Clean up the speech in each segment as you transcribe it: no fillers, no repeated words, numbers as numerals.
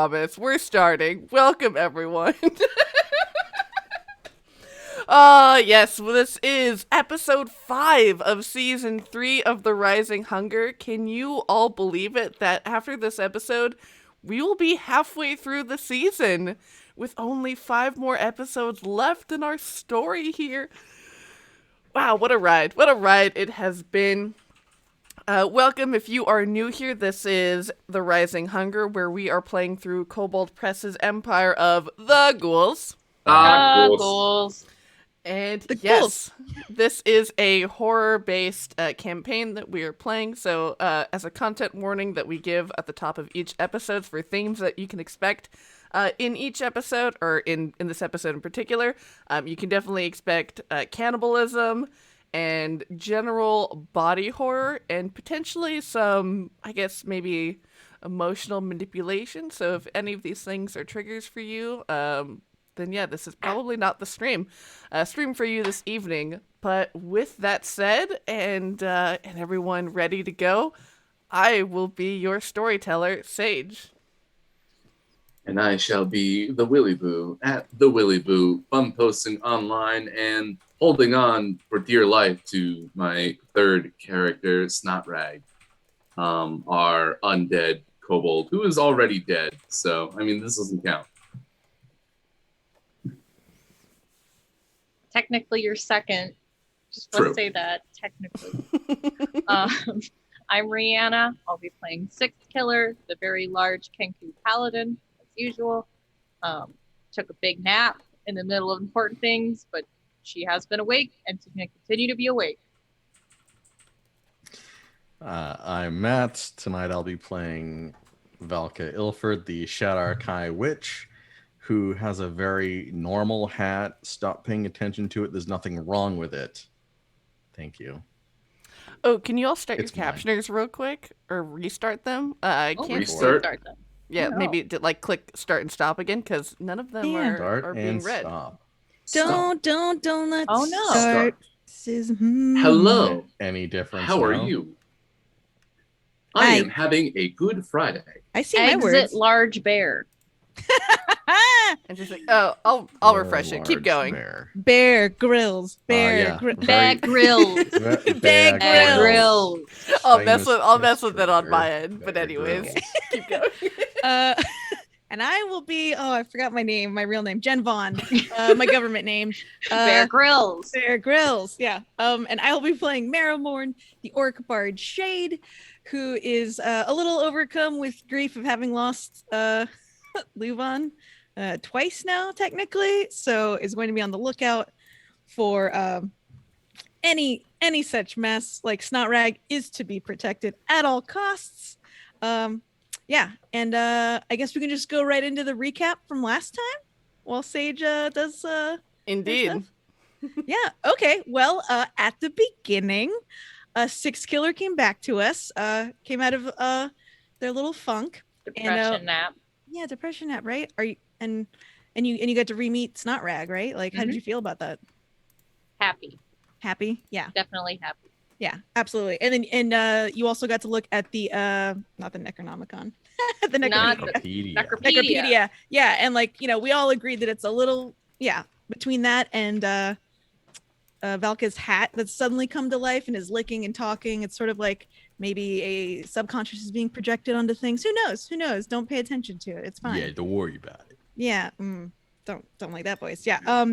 Promise, we're starting. Welcome, everyone. Yes, this is episode 5 of season 3 of The Rising Hunger. Can you all believe it that after this episode, we will be halfway through the season with only 5 more episodes left in our story here? Wow, what a ride. What a ride it has been. Welcome if you are new here. This is The Rising Hunger, where we are playing through Kobold Press's Empire of the Ghouls. Ghouls. And The yes, this is a horror-based campaign that we are playing. So as a content warning that we give at the top of each episode for themes that you can expect in each episode, or in this episode in particular, you can definitely expect cannibalism and general body horror, and potentially some, I guess, maybe emotional manipulation. So if any of these things are triggers for you, then yeah, this is probably not the stream for you this evening. But with that said, and everyone ready to go, I will be your storyteller, Sage. And I shall be the Willy Boo at the Willy Boo, fun posting online and holding on for dear life to my third character, Snotrag, our undead kobold, who is already dead. So, I mean, this doesn't count. Technically, you're second. Just want to say that, technically. I'm Riana. I'll be playing Sixth Killer, the very large Kenku Paladin, as usual. Took a big nap in the middle of important things, but she has been awake, and she's going to continue to be awake. I'm Matt. Tonight I'll be playing Valka Ilford, the Shadar-kai witch, who has a very normal hat. Stop paying attention to it. There's nothing wrong with it. Thank you. Oh, can you all start It's your mine. captioners real quick, or restart them? I can't. Restart? them. Yeah, Oh. maybe click start and stop again, because none of them Yeah. Start are and being read. stop. Don't let's Oh, no. start. This is- Hello. Any difference? How are now? you? I Hi. am having a good Friday. I see my Exit words. large bear. And she's like, oh, I'll You're a refresh it. Keep large going. bear. Bear Grylls. Bear yeah. Grylls. Bear Grylls. Bear Bear Grylls. Grills. I'll mess Famous with it on history my bear. end. But Bear anyways, Grylls. keep going. And I will be, I forgot my name, my real name, Jen Vaughn, my government name. Bear Grylls. Bear Grylls, yeah. And I will be playing Marrowmorn, the Orc Bard Shade, who is a little overcome with grief of having lost LuVon twice now, technically. So is going to be on the lookout for any such mess. Like Snotrag is to be protected at all costs. Yeah, and I guess we can just go right into the recap from last time while Sage does Indeed. yeah, okay. Well, at the beginning, Sixth Killer came back to us, came out of their little funk. Depression nap. Yeah, depression nap, right? Are you and you got to re-meet Snotrag, right? Like, how did you feel about that? Happy. Happy? Yeah. Definitely happy. Yeah, absolutely. And then you also got to look at the not the Necronomicon. The Not Necropedia. the Necropedia. Necropedia. Yeah, and we all agreed that it's a little between that and Valka's hat that's suddenly come to life and is licking and talking. It's sort of like maybe a subconscious is being projected onto things. Who knows? Don't pay attention to it. It's fine. Yeah, don't worry about it. Yeah. Don't like that voice. Yeah.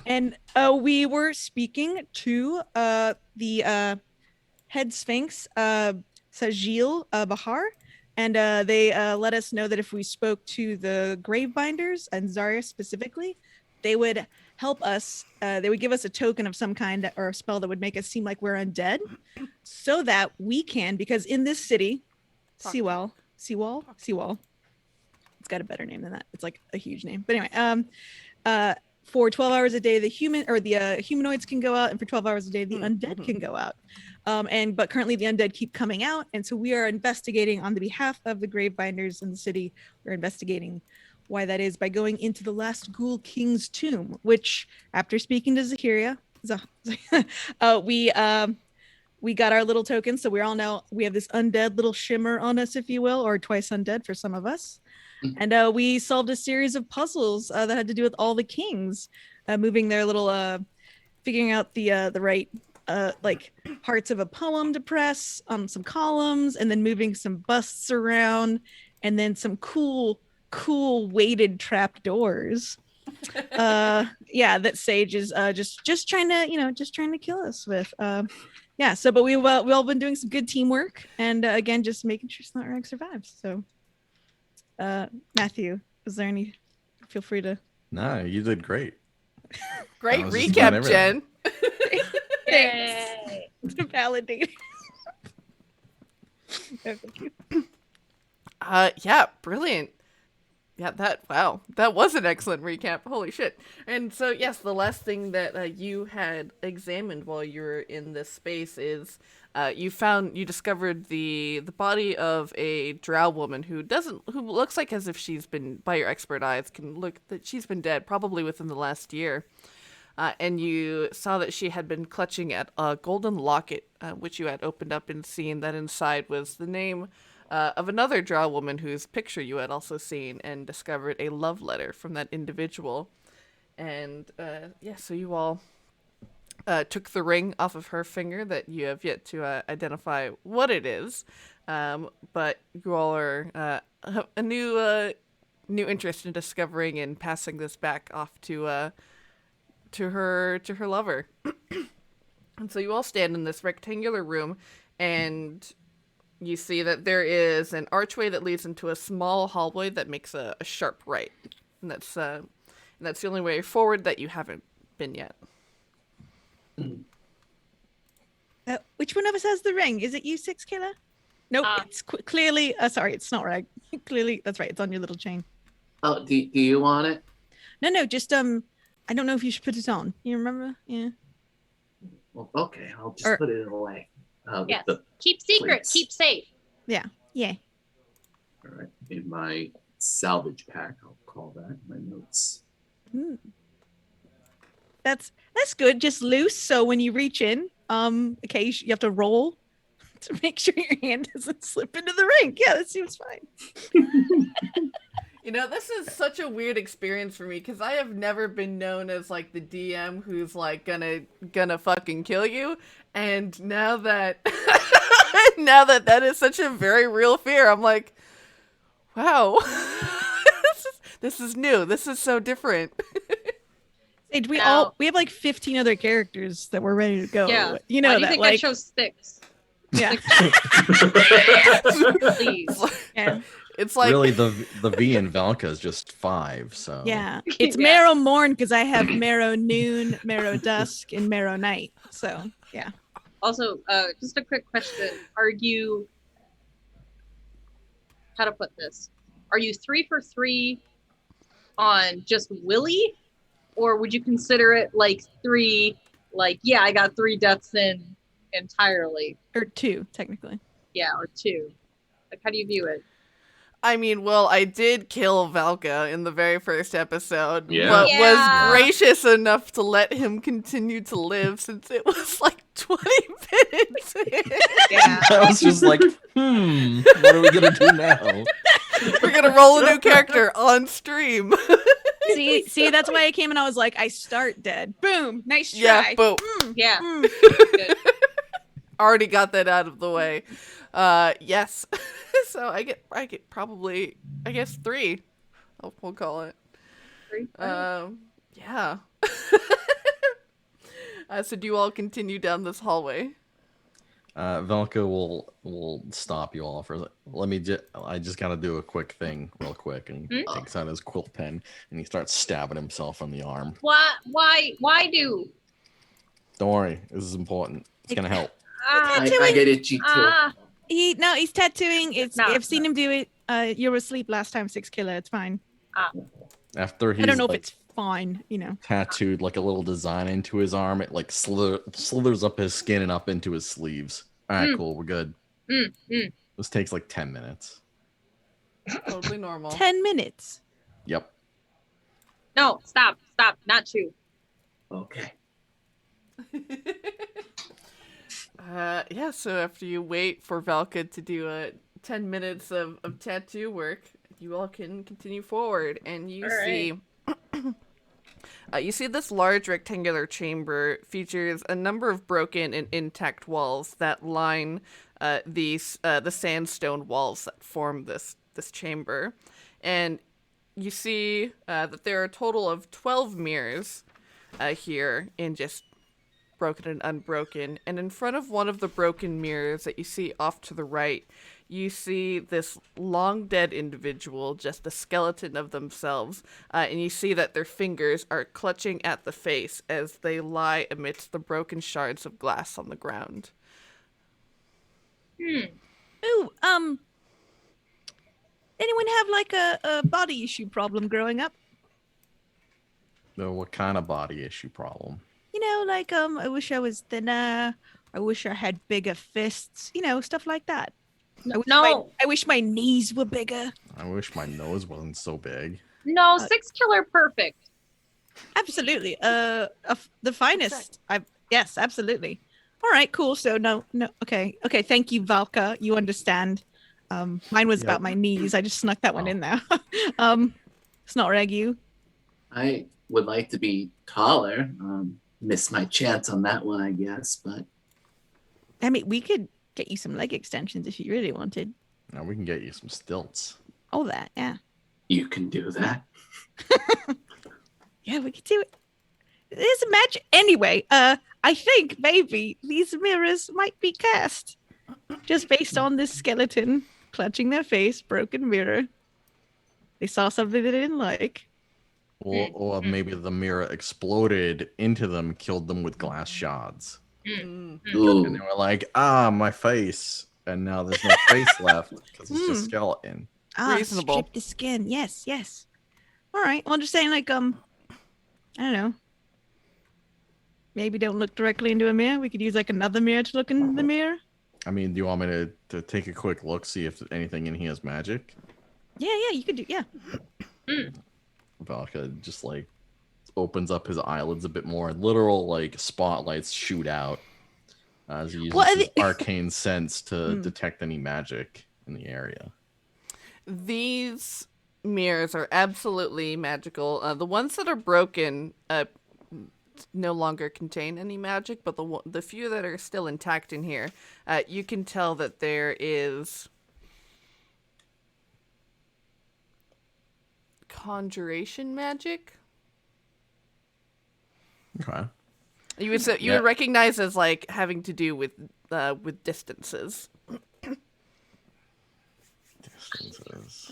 And we were speaking to the head sphinx, Sajil Bahar, and they let us know that if we spoke to the Gravebinders and Zarya specifically, they would help us. They would give us a token of some kind or a spell that would make us seem like we're undead, so that we can, because in this city, Seawall. It's got a better name than that. It's like a huge name. But anyway, for 12 hours a day, the humanoids can go out, and for 12 hours a day, the undead can go out. But currently the undead keep coming out, and so we are investigating on the behalf of the Gravebinders in the city. We're investigating why that is by going into the Last Ghoul King's tomb, which, after speaking to Zahiria, we got our little token, so we all know we have this undead little shimmer on us, if you will, or twice undead for some of us. And we solved a series of puzzles that had to do with all the kings moving their little figuring out the right like parts of a poem to press on some columns, and then moving some busts around, and then some cool weighted trap doors. That Sage is just trying to kill us with. But we've all been doing some good teamwork, and again, just making sure Snotrag survives. So, Matthew, is there any? Feel free to. No, you did great. Great was just about recap, everything. Jen. Yay! To validate. Thank you. Yeah, brilliant. Yeah, that was an excellent recap. Holy shit. And so, yes, the last thing that you had examined while you were in this space is you discovered the body of a drow woman who looks like as if she's been, by your expert eyes, can look that she's been dead probably within the last year. And you saw that she had been clutching at a golden locket, which you had opened up and seen that inside was the name of another drow woman whose picture you had also seen, and discovered a love letter from that individual. And so you all took the ring off of her finger that you have yet to identify what it is. But you all are a new interest in discovering and passing this back off to her lover. And so you all stand in this rectangular room, and you see that there is an archway that leads into a small hallway that makes a sharp right. And that's the only way forward that you haven't been yet. Which one of us has the ring? Is it you, Six Killer? Nope, it's clearly. Sorry, it's not right. Clearly, that's right. It's on your little chain. Oh, do you want it? No, just I don't know if you should put it on. You remember? Yeah. Well, okay, I'll just put it away. Yes. Keep secret. Please. Keep safe. Yeah. All right, in my salvage pack, I'll call that my notes. That's good. Just loose, so when you reach in, okay, you have to roll to make sure your hand doesn't slip into the ring. Yeah, that seems fine. You know, this is such a weird experience for me because I have never been known as like the DM who's like gonna fucking kill you, and now that that is such a very real fear, I'm like, wow, this is new. This is so different. Sage, we have like 15 other characters that we're ready to go. Yeah, you know why do you that. think Like, I chose 6? yeah. Please. Yeah. It's like Really, the V in Valka is just 5. So Yeah, it's Yeah. Marrowmorn because I have Marrow Noon, Marrow Dusk, and Marrow Night. So yeah. Also, just a quick question. Are you, how to put this? Are you 3 for 3 on just Willy? Or would you consider it like 3, like, yeah, I got 3 deaths in entirely? Or 2, technically. Yeah, or 2. Like, how do you view it? I mean, well, I did kill Valka in the very first episode, Yeah. but Yeah. was gracious enough to let him continue to live since it was like 20 minutes in. Yeah. I was just like, what are we gonna do now? We're gonna roll a new character on stream. See, that's why I came and I was like, I start dead. Boom, nice try. Yeah, but Yeah. Good. already got that out of the way. Yes. So I get probably, I guess 3. We'll call it. 3. Yeah. So do you all continue down this hallway? Valka will stop you all for. I just gotta do a quick thing, real quick, and he takes out his quilt pen and he starts stabbing himself on the arm. Why do? Don't worry, this is important. It's gonna help. I get itchy too. He's tattooing. I've seen No. him do it. You were asleep last time, Six Killer. It's fine. After he's I don't know if like, it's fine. You know. tattooed like a little design into his arm, it like slithers up his skin and up into his sleeves. All right, cool, we're good. This takes like 10 minutes. Totally normal. 10 minutes. Yep. No, stop, not you. Okay. So after you wait for Valka to do 10 minutes of tattoo work, you all can continue forward, and you All see. You see this large rectangular chamber features a number of broken and intact walls that line the sandstone walls that form this chamber, and you see that there are a total of 12 mirrors here in just broken and unbroken. And in front of one of the broken mirrors that you see off to the right, you see this long dead individual, just a skeleton of themselves, and you see that their fingers are clutching at the face as they lie amidst the broken shards of glass on the ground. Ooh, anyone have like a body issue problem growing up? No, what kind of body issue problem? You know, like I wish I was thinner. I wish I had bigger fists. You know, stuff like that. I wish my knees were bigger. I wish my nose wasn't so big. No, 6 killer perfect. Absolutely. The finest. Yes, absolutely. All right, cool. So no. Okay. Thank you, Valka. You understand. Mine was about my knees. I just snuck that one in there. It's not Regu. I would like to be taller. Missed my chance on that one, I guess. But I mean, we could get you some leg extensions if you really wanted. Now we can get you some stilts. Oh, that, yeah. you can do that. Yeah, we could do it. There's a magic. Anyway, I think maybe these mirrors might be cast. Just based on this skeleton clutching their face, broken mirror. They saw something they didn't like. Or maybe the mirror exploded into them, killed them with glass shards. Ooh. And they were like, my face. And now there's no face left because it's just skeleton. Reasonable. Strip the skin. Yes. All right. Well, I'm just saying, like, I don't know. Maybe don't look directly into a mirror. We could use like another mirror to look in the mirror. I mean, do you want me to take a quick look, see if anything in here is magic? Yeah, you could do. Yeah. Valka just like opens up his eyelids a bit more. Literal like spotlights shoot out as he uses his arcane sense to detect any magic in the area. These mirrors are absolutely magical. The ones that are broken no longer contain any magic, but the few that are still intact in here, you can tell that there is conjuration magic. Okay. You would recognize as like having to do with distances.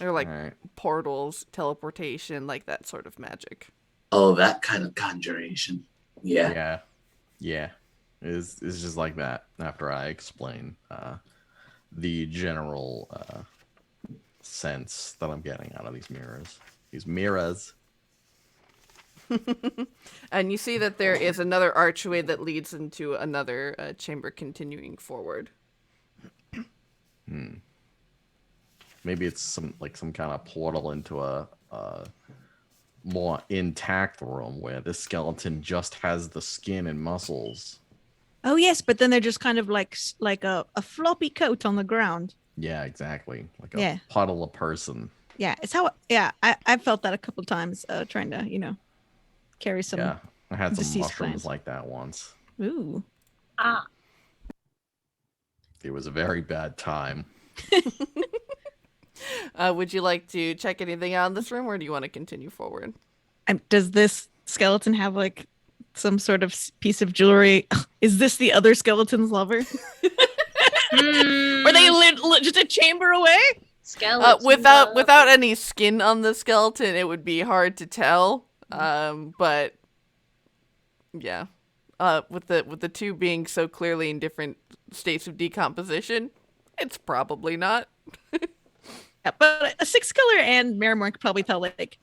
Or like portals, teleportation, like that sort of magic. Oh, that kind of conjuration. Yeah. It's just like that after I explain the general sense that I'm getting out of these mirrors. These mirrors. And you see that there is another archway that leads into another chamber continuing forward. Maybe it's some kind of portal into a more intact room where the skeleton just has the skin and muscles. Oh yes, but then they're just kind of like a floppy coat on the ground. Yeah, exactly. Like a puddle of person. Yeah, it's how. Yeah, I felt that a couple times trying to carry some. Yeah, I had some mushrooms plants like that once. Ooh. It was a very bad time. Would you like to check anything out in this room, or do you want to continue forward? Does this skeleton have like some sort of piece of jewelry? Is this the other skeleton's lover? Were they just a chamber away? Skeleton without any skin on the skeleton, it would be hard to tell. But yeah, with the two being so clearly in different states of decomposition, it's probably not. Yeah, but a 6 killer and Marrowmorn could probably tell like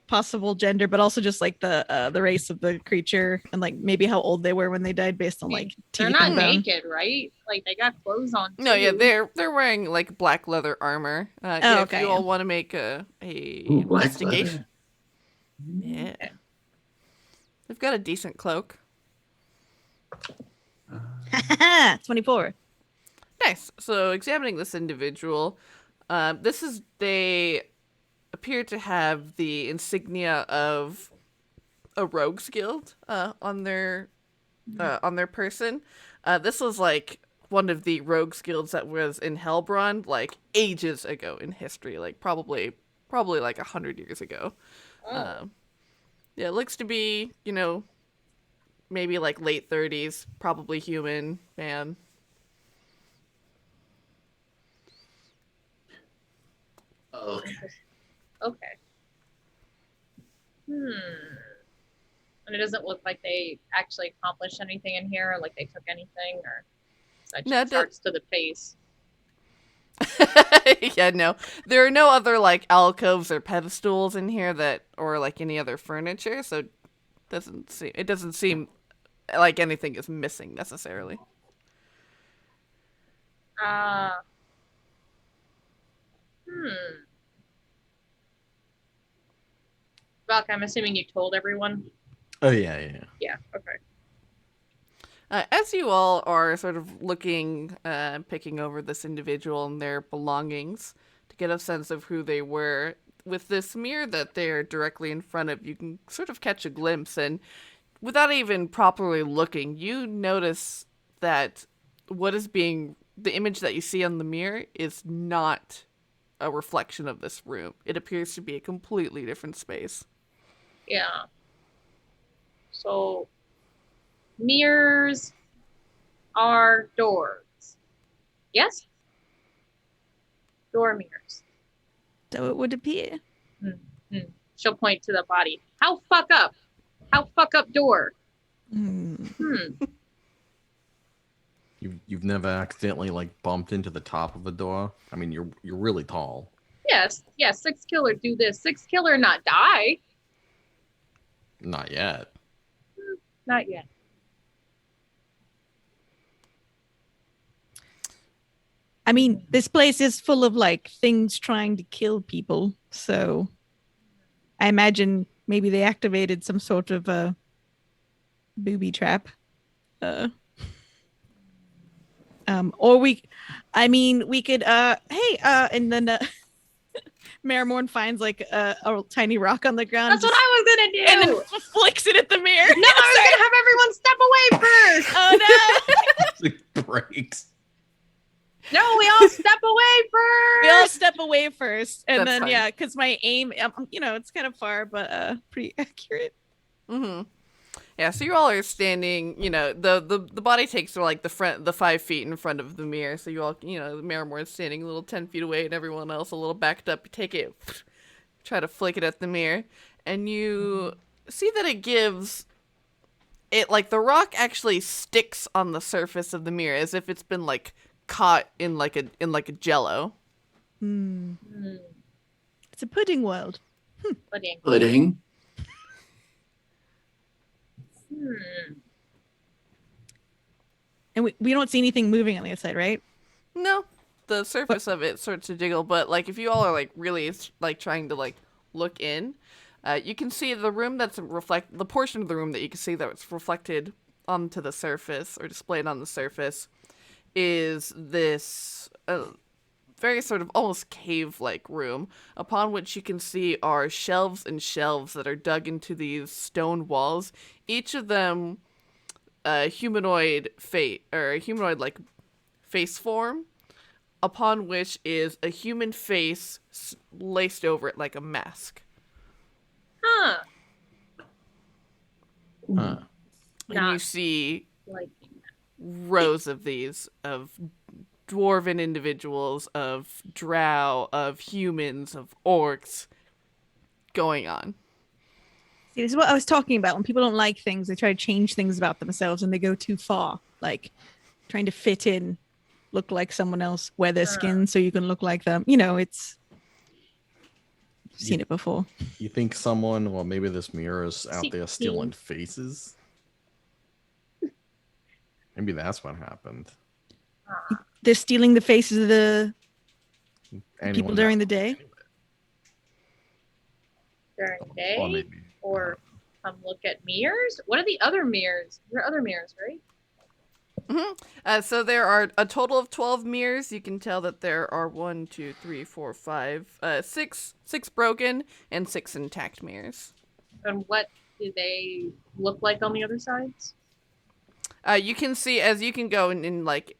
possible gender, but also just like the race of the creature and like maybe how old they were when they died based on like teeth. They're not and bone. naked, right? Like they got clothes on. No, too. yeah, they're wearing like black leather armor. If you all want to make a investigation. Yeah. They've got a decent cloak. 24. Nice. So examining this individual, They appear to have the insignia of a rogues guild on their person. This was like one of the rogues guilds that was in Hellbrond like ages ago in history, like probably like 100 years ago. Oh. Yeah, it looks to be, maybe like late 30s, probably human man. Okay. Okay. And it doesn't look like they actually accomplished anything in here, or like they took anything, or such starts to the face. Yeah, no. There are no other like alcoves or pedestals in here or like any other furniture, so it doesn't seem like anything is missing necessarily. Valka, I'm assuming you told everyone? Oh, yeah. Yeah, okay. As you all are sort of looking, picking over this individual and their belongings to get a sense of who they were, with this mirror that they're directly in front of, you can sort of catch a glimpse, and without even properly looking, you notice that the image that you see on the mirror is not a reflection of this room. It appears to be a completely different space. Yeah. So, mirrors are doors. Yes? Door mirrors. So it would appear. She'll point to the body. How fuck up? How fuck up door? You've never accidentally like bumped into the top of a door? I mean, you're really tall. Yes. 6 killer do this. 6 killer not die. Not yet. Not yet. I mean, this place is full of like things trying to kill people, so I imagine maybe they activated some sort of a booby trap. Or we could and then Marrowmorn finds like a tiny rock on the ground. That's what I was gonna do. And then flicks it at the mirror. No, I was gonna have everyone step away first. Oh no! It breaks. No, we all step away first. We all step away first, and That's then fine. yeah, because my aim, it's kind of far, but pretty accurate. Mm-hmm. Yeah, so you all are standing, the body takes like the 5 feet in front of the mirror, so you all, Marrowmorn is standing a little 10 feet away and everyone else a little backed up. You take it, try to flick it at the mirror, and you see that the rock actually sticks on the surface of the mirror as if it's been like caught in like a jello. It's a pudding world. Pudding. And we don't see anything moving on the outside, right? No, the surface of it starts to jiggle, but like if you all are like really like trying to like look in, you can see the room the portion of the room that you can see that's reflected onto the surface or displayed on the surface is this very sort of almost cave-like room, upon which you can see are shelves and shelves that are dug into these stone walls, each of them humanoid like face form, upon which is a human face laced over it like a mask. Huh. Huh. And you see Like rows of these, of dwarven individuals, of drow, of humans, of orcs going on. See, this is what I was talking about. When people don't like things, they try to change things about themselves and they go too far. Like trying to fit in, look like someone else, wear their skin so you can look like them. It's seen it before. You think someone, well, maybe this mirror is out there stealing faces? Maybe that's what happened. They're stealing the faces of the Anyone people during the day. during the day, Or maybe. or come look at mirrors. What are the other mirrors? There are other mirrors, right? So there are a total of 12 mirrors. You can tell that there are 1, 2, 3, 4, 5, 6 broken and 6 intact mirrors. And what do they look like on the other sides? You can see as you can go and like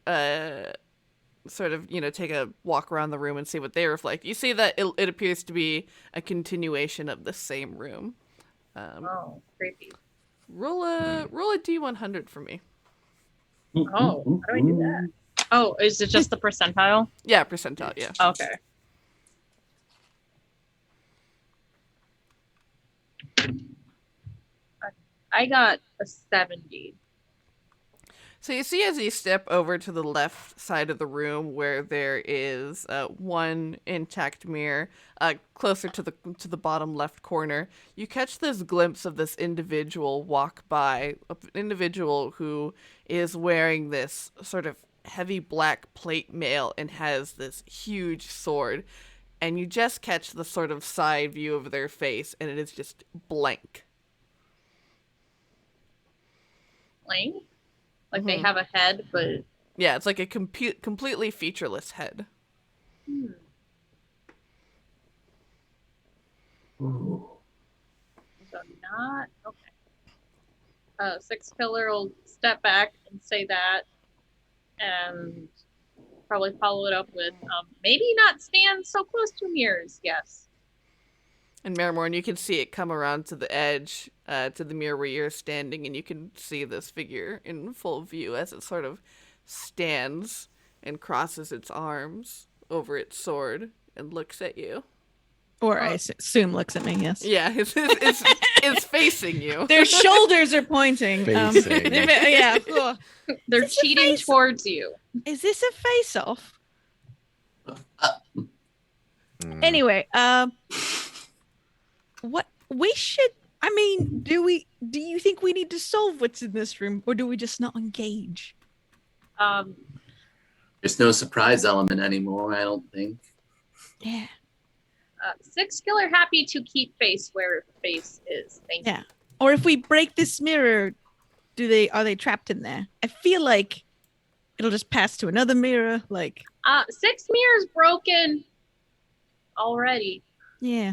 sort of take a walk around the room and see what they reflect. You see that it appears to be a continuation of the same room. Oh, creepy. Roll a D100 for me. Oh, how do I do that? Oh, is it just the percentile? Yeah, percentile. Yeah. Okay. I got a 70. So you see as you step over to the left side of the room where there is one intact mirror closer to the bottom left corner, you catch this glimpse of this individual walk by, an individual who is wearing this sort of heavy black plate mail and has this huge sword. And you just catch the sort of side view of their face, and it is just blank. Blank? Like they have a head, but... Yeah, it's like a completely featureless head. Ooh. So not... Okay. Six Killer will step back and say that, and probably follow it up with, maybe not stand so close to mirrors, yes. And Marrowmorn, you can see it come around to the edge, to the mirror where you're standing, and you can see this figure in full view as it sort of stands and crosses its arms over its sword and looks at you. Or I assume looks at me, yes. Yeah, it's facing you. Their shoulders are pointing. Facing. Yeah. Cool. They're cheating towards you. Is this a face-off? Anyway, what we should... I mean, do you think we need to solve what's in this room, or do we just not engage? There's no surprise element anymore, I don't think. Yeah. Six Killer happy to keep face where face is. Thank you. Or if we break this mirror, are they trapped in there? I feel like it'll just pass to another mirror. Like 6 mirrors broken already. Yeah.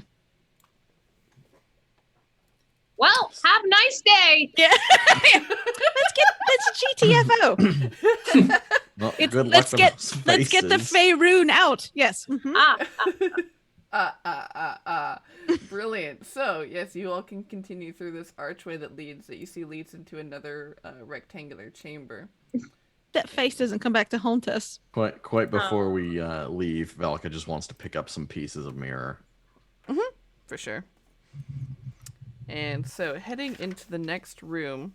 Well, have a nice day. Yeah. Let's GTFO. Well, It's, good let's luck get to those let's get the faces. Faerun out. Yes. Mhm. Brilliant. So, yes, you all can continue through this archway that you see leads into another rectangular chamber. That face doesn't come back to haunt us. Quite before we leave, Valka just wants to pick up some pieces of mirror. For sure. And so, heading into the next room,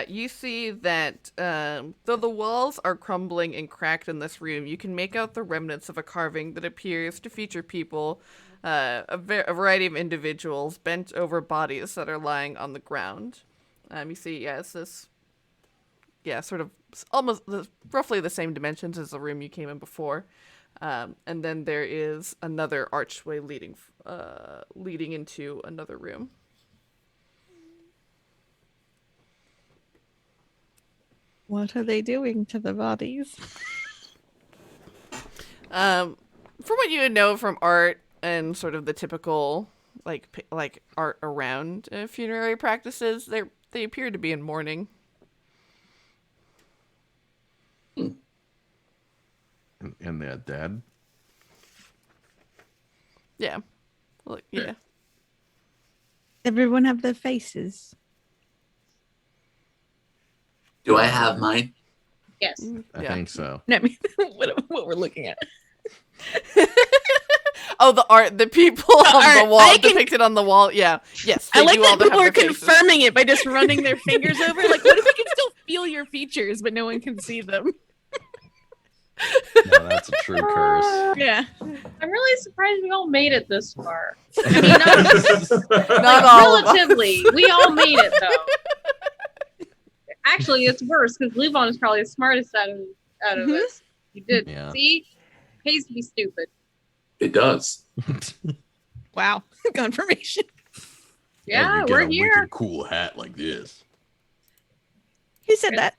you see that though the walls are crumbling and cracked in this room, you can make out the remnants of a carving that appears to feature people, a variety of individuals bent over bodies that are lying on the ground. You see, it's this, sort of almost roughly the same dimensions as the room you came in before. And then there is another archway leading into another room. What are they doing to the bodies? From what you know from art and sort of the typical like art around funerary practices, they appear to be in mourning. And they're dead. Yeah. Look, yeah. Everyone have their faces. Do I have mine? Yes. I think so. No, I mean, what we're looking at. Oh, the art, the people on the wall, depicted on the wall. Yeah. Yes. I like do all that people have are their faces. confirming it by just running their fingers over. Like, what if we can still feel your features, but no one can see them? No, that's a true curse. Yeah. I'm really surprised we all made it this far. I mean, not Not all of us. relatively. We all made it, though. Actually, it's worse because LuVon is probably the smartest out of us. You did. Yeah. See? Pays to be stupid. It does. Wow. Confirmation. Yeah, you get we're a here. wicked cool hat like this. Who said that?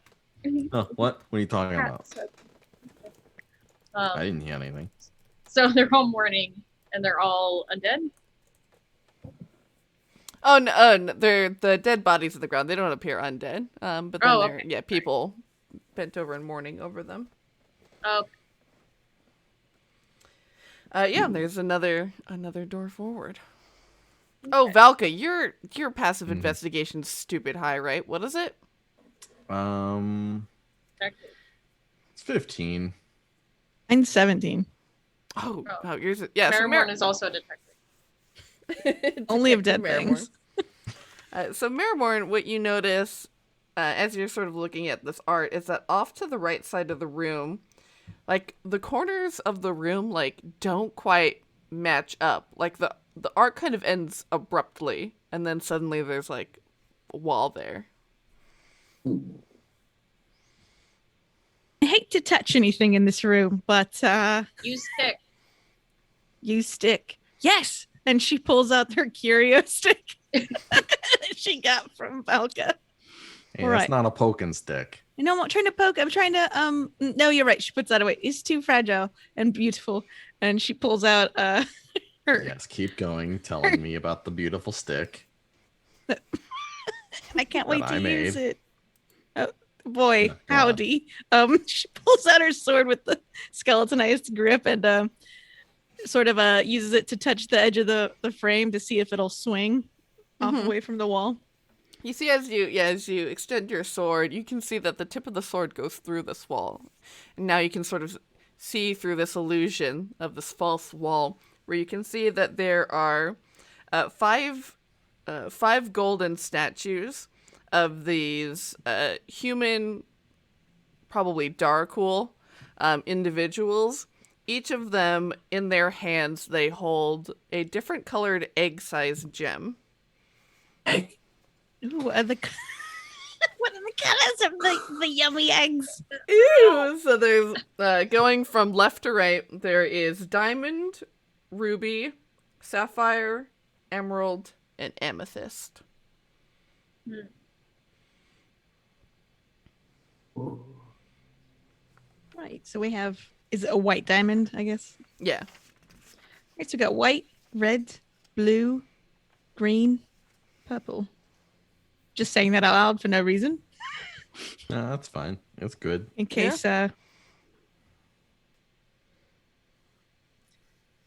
Oh, what? What are you talking Cat about? said- I didn't hear anything. So they're all mourning, and they're all undead. Oh no, they're the dead bodies of the ground. They don't appear undead. But then they're Okay. people bent over and mourning over them. Oh, There's another door forward. Oh, Valka, your passive investigation's stupid high, right? What is it? detective. It's 15. I'm 17. Oh, Oh. wow, yours. Yeah, so Marrowmorn is also a detective. Only of dead Marrowmorn. things. So Marrowmorn, what you notice as you're sort of looking at this art is that off to the right side of the room, like the corners of the room like don't quite match up. Like the art kind of ends abruptly, and then suddenly there's like a wall there. I hate to touch anything in this room, but Use stick. use stick. Yes! And she pulls out her curio stick that she got from Valka. Hey, All that's right. not a poking stick. No, I'm not trying to poke. I'm trying to no, you're right. She puts that away. It's too fragile and beautiful. And she pulls out her Yes, keep going, telling me about the beautiful stick. I can't wait that to I use made. it. Oh boy, Yeah, go on. howdy. She pulls out her sword with the skeletonized grip and sort of uses it to touch the edge of the frame to see if it'll swing off away from the wall. You see, as you extend your sword, you can see that the tip of the sword goes through this wall, and now you can sort of see through this illusion of this false wall, where you can see that there are five golden statues of these human, probably Darkul, individuals. Each of them, in their hands, they hold a different colored egg-sized gem. Egg. Ooh, what are the colors of the yummy eggs? Ew! So there's, going from left to right, there is diamond, ruby, sapphire, emerald, and amethyst. Right. So we have, is it a white diamond, I guess? Yeah. Right, so we got white, red, blue, green, purple. Just saying that out loud for no reason. No, that's fine. It's good. In case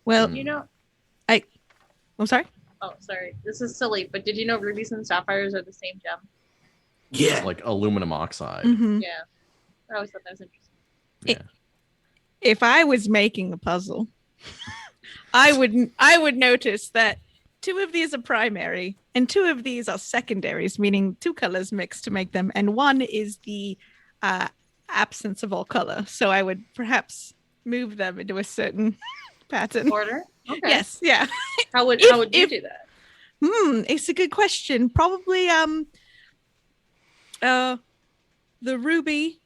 well, You know. I'm sorry. Oh, sorry. This is silly, but did you know rubies and sapphires are the same gem? Yeah. Like aluminum oxide. Mhm. Yeah. I always thought that was interesting. Yeah. If I was making a puzzle, I would notice that 2 of these are primary and 2 of these are secondaries, meaning 2 colors mixed to make them, and 1 is the absence of all color. So I would perhaps move them into a certain pattern. Order? Okay. Yes, yeah. How would If- you do that? It's a good question. Probably the ruby,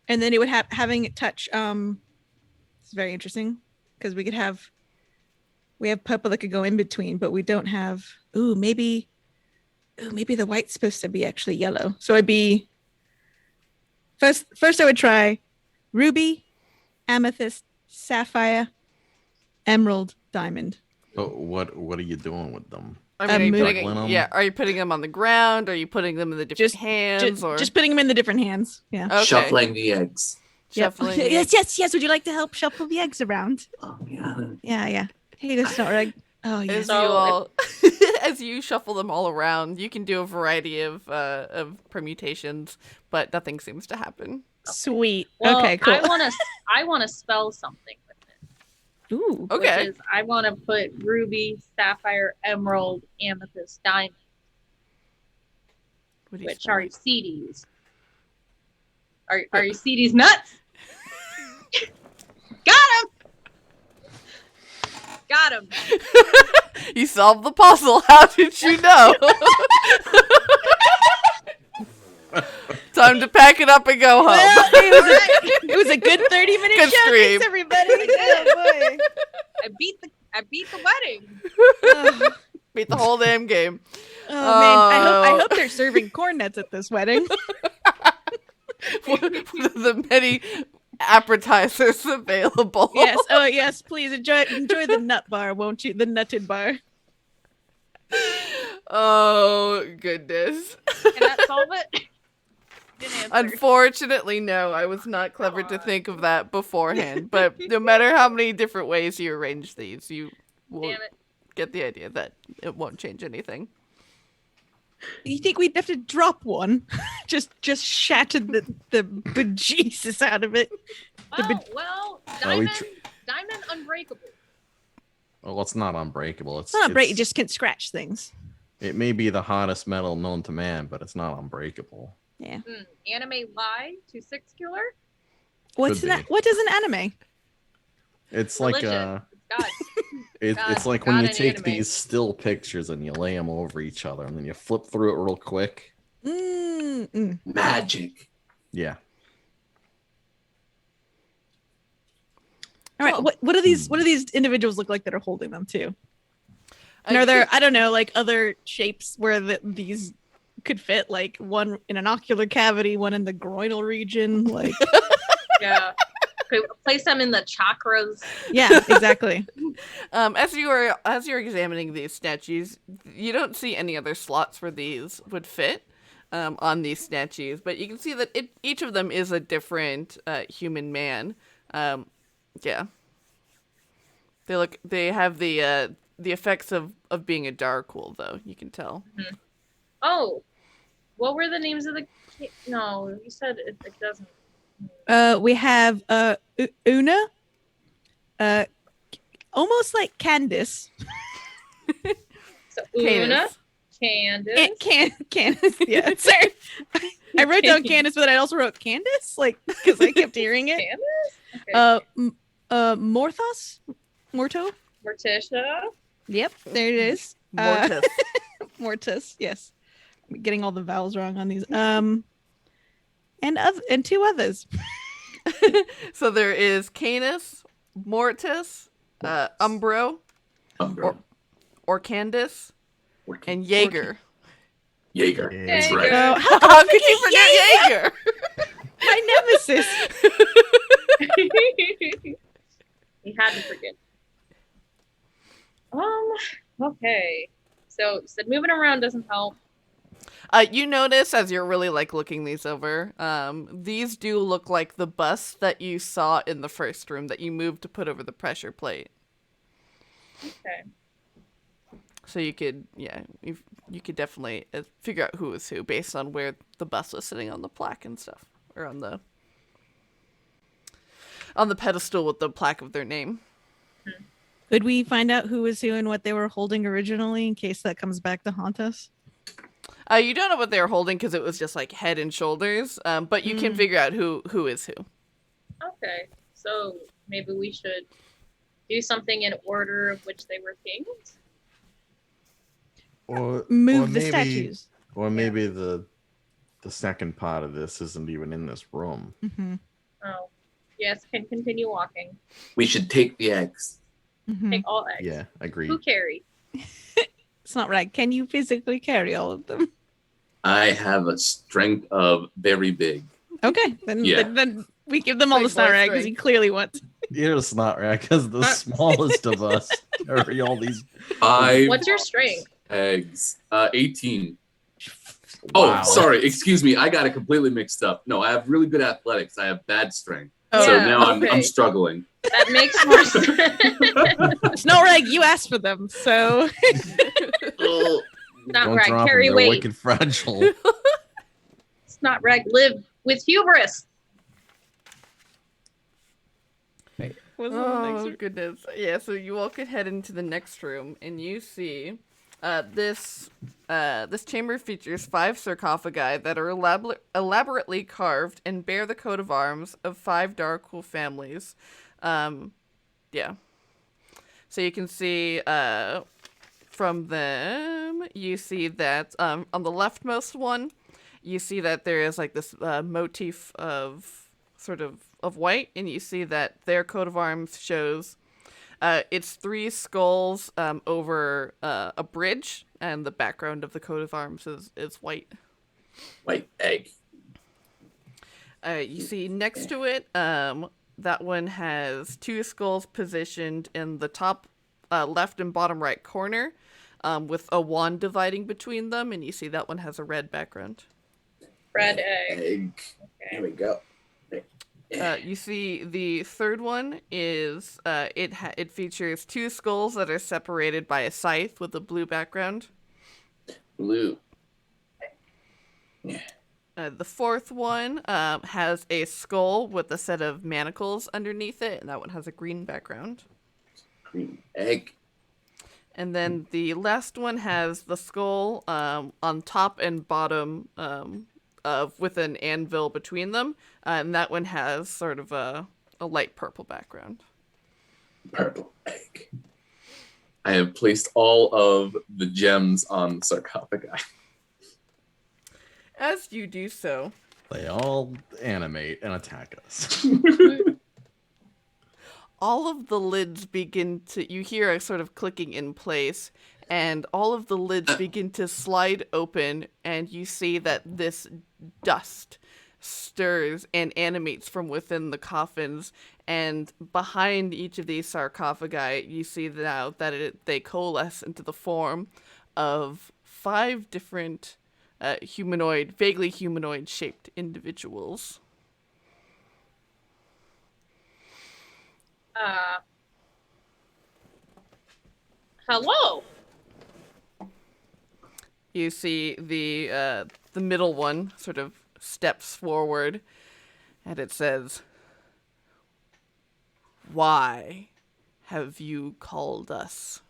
and then it would have having it touch it's very interesting because we have purple that could go in between, but we don't have maybe the white's supposed to be actually yellow. So it'd be first I would try ruby, amethyst, sapphire, emerald, diamond. But what are you doing with them? I mean, are you moving putting, them. are you putting them on the ground? Are you putting them in the different hands? or Just putting them in the different hands. Yeah. Okay. Shuffling the eggs. Yep. Shuffling. Yes. Would you like to help shuffle the eggs around? Oh, yeah. Yeah. Hey, that's not right. Oh, yes. As So you all, as you shuffle them all around, you can do a variety of permutations, but nothing seems to happen. Sweet. Well, Okay, cool. I want to spell something with it. Ooh. Okay. Which is I want to put ruby, sapphire, emerald, amethyst, diamond, What do you which spell? are CDs. Are you CDs nuts? Got him. You solved the puzzle. How did you know? Time to pack it up and go home. Well, it was a good 30-minute Good show. stream. Thanks, everybody. Oh, boy. I beat the wedding. Oh, Beat the whole damn game. man, I hope they're serving corn nuts at this wedding. one of the many appetizers available. Yes. Oh, yes. Please enjoy the nut bar, won't you? The nutted bar. Oh, goodness. Can that solve it? Didn't answer. Unfortunately, no. I was not clever to think of that beforehand. But no matter how many different ways you arrange these, you will Damn it. get the idea that it won't change anything. You think we'd have to drop one? just shatter the bejesus out of it. Well, Are we diamond unbreakable. Well, it's not unbreakable. It's not break. You just can scratch things. It may be the hottest metal known to man, but it's not unbreakable. Yeah. Anime lie to 6 killer. What's Could that? be. What is an anime? It's Religion. like God. it's like God when you and take anime. these still pictures and you lay them over each other, and then you flip through it real quick. Magic. Yeah. All right. What do these individuals look like that are holding them too? And are there, I don't know, like other shapes where these could fit, like one in an ocular cavity, one in the groinal region, like Yeah. Could place them in the chakras. yeah, exactly. As you're examining these statues, you don't see any other slots where these would fit on these statues, but you can see that each of them is a different human man. Yeah, they have the effects of being a Darkwool, though, you can tell. Mm-hmm. Oh, what were the names of the? No, you said it doesn't. We have Una, almost like Candace. So Una, Candace. Candace. Yeah, sorry. I wrote down Candace, but I also wrote Candace, like because I kept hearing it. Candace? Okay. Morto. Morticia. Yep, there it is. Mortis. Mortis. Yes, I'm getting all the vowels wrong on these. And two others. So there is Canis, Mortis, Umbro, or Candace, and Jaeger. Jaeger. That's right. Oh, How could you forget Jaeger? my nemesis. He had to forget. Okay. So you said moving around doesn't help. You notice as you're really looking these over, these do look like the bus that you saw in the first room that you moved to put over the pressure plate. Okay. So you could, you could definitely figure out who is who based on where the bus was sitting on the plaque and stuff, or on the pedestal with the plaque of their name. Could we find out who was who and what they were holding originally in case that comes back to haunt us? You don't know what they were holding because it was just head and shoulders, but you can figure out who is who. Okay. So maybe we should do something in order of which they were kings. Or Move the maybe, statues. Or maybe the second part of this isn't even in this room. Mm-hmm. Oh. Yes, can continue walking. We should take the eggs. Mm-hmm. Take all eggs. Yeah, agreed. Who carry? It's not right. Can you physically carry all of them? I have a strength of very big. Okay, then Yeah. then we give them all the Big boy star eggs because he strength. clearly wants. You're just not right, because the smallest of us carry all these. 5 What's your strength? eggs. 18. Wow. Oh, sorry. Excuse me. I got it completely mixed up. No, I have really good athletics. I have bad strength. Oh, So yeah, now I'm okay. struggling. That makes more sense. Snow Rag, you asked for them, so Oh, Not Don't rag, drop carry them, they're weight. wicked fragile. It's not rag, live with hubris. Oh goodness! Yeah, so you all could head into the next room, and you see this chamber features 5 sarcophagi that are elaborately carved and bear the coat of arms of 5 Darkwool families. Yeah. So you can see from them, you see that on the leftmost one, you see that there is this motif of sort of white, and you see that their coat of arms shows it's 3 skulls over a bridge, and the background of the coat of arms is white. white egg. You see next to it, that one has 2 skulls positioned in the top left and bottom right corner, with a wand dividing between them, and you see that one has a red background. Red egg. Egg. Okay. Here we go. You see the third one is it features 2 skulls that are separated by a scythe with a blue background. Blue. The fourth one has a skull with a set of manacles underneath it, and that one has a green background. Green egg. And then the last one has the skull on top and bottom with an anvil between them, and that one has sort of a light purple background. Purple egg. I have placed all of the gems on the sarcophagi. As you do so, They all animate and attack us. all of the lids begin to, you hear a sort of clicking in place, and all of the lids begin to slide open, and you see that this dust stirs and animates from within the coffins, and behind each of these sarcophagi, you see now that they coalesce into the form of 5 different vaguely humanoid shaped individuals. Hello. You see the middle one sort of steps forward, and it says, "Why have you called us?"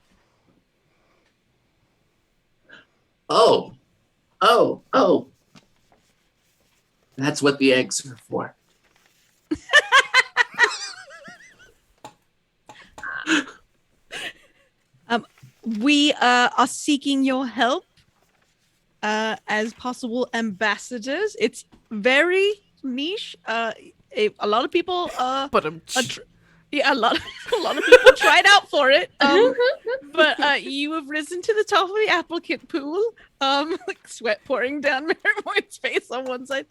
Oh. That's what the eggs are for. We are seeking your help as possible ambassadors. It's very niche. A lot of people But a lot of people tried out for it. But you have risen to the top of the applicant pool. Like sweat pouring down Marrowmorn's face on one side.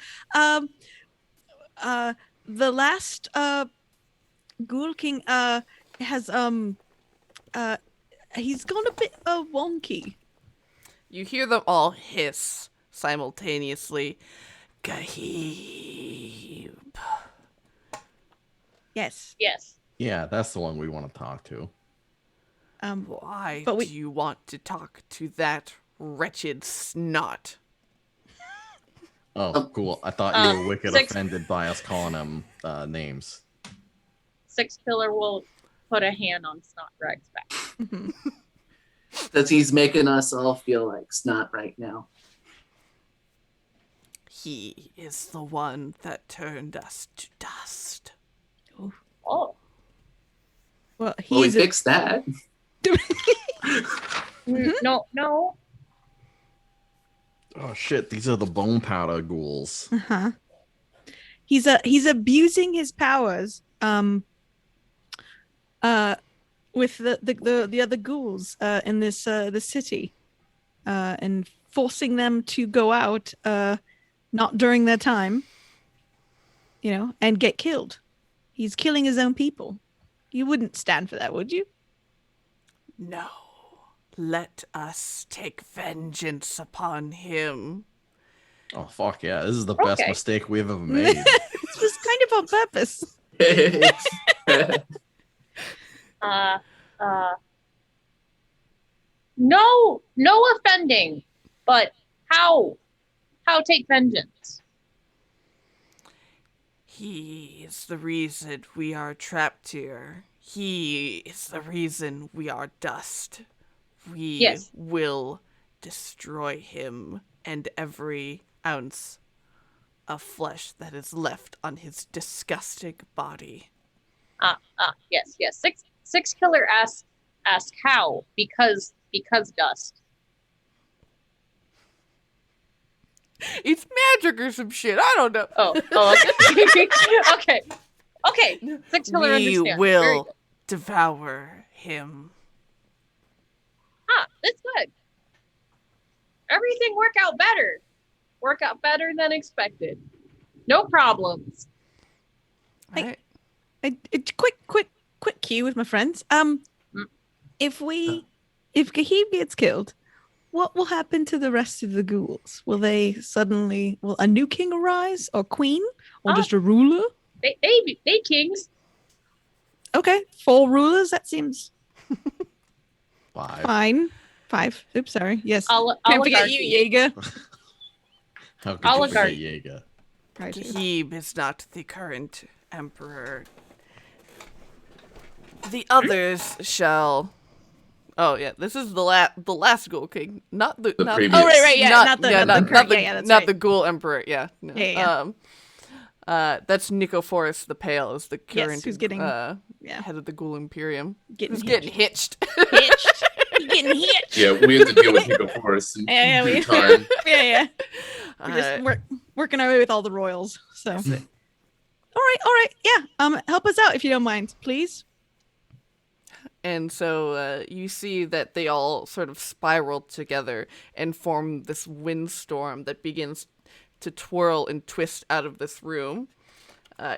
The last Ghoul King has he's gone a bit wonky. you hear them all hiss simultaneously. Gahib. Yes. Yes. Yeah, that's the one we want to talk to. Why But do you want to talk to that wretched snot? Oh, cool. I thought you were wicked offended by us calling them names. 6 killer will put a hand on Snotreg's back. Because he's making us all feel like snot right now. He is the one that turned us to dust. Oh. Well, Well, we he's fixed that. No. Oh shit, these are the bone powder ghouls. He's abusing his powers with the other ghouls in this city and forcing them to go out not during their time, and get killed. He's killing his own people. You wouldn't stand for that, would you? No. Let us take vengeance upon him. Oh fuck yeah, this is the best Okay. mistake we've ever made. This was kind of on purpose. No offending, but how take vengeance? He is the reason we are trapped here. He is the reason we are dust. We Yes. will destroy him and every ounce of flesh that is left on his disgusting body. Yes. Six killer ask how? Because dust. It's magic or some shit. I don't know. Oh, okay. Okay. 6 killer We understands. Very will good. devour him. That's good. Everything work out better than expected. No problems. All right. Quick cue with my friends. If Gahib gets killed, what will happen to the rest of the ghouls? Will a new king arise, or queen, or just a ruler? They kings. Okay, 4 rulers. That seems 5. fine. 5. Oops, sorry. Yes. Can't forget you, Jaeger. How could you Oligarchy. forget Jaeger? Gahib is not the current emperor. The others shall. Oh yeah, this is the last Ghoul King, not the previous. Oh right, yeah, not the not that's not right. the Ghoul Emperor. Yeah, no. Yeah. That's Nico Forrest the Pale is the current who's getting head of the Ghoul Imperium. getting Getting hitched. hitched. He's getting hitched. Yeah, we have to deal with Nico Forrest in due time. Yeah. We're just working our way with all the royals. So. All right. Yeah. Help us out if you don't mind, please. And so you see that they all sort of spiral together and form this windstorm that begins to twirl and twist out of this room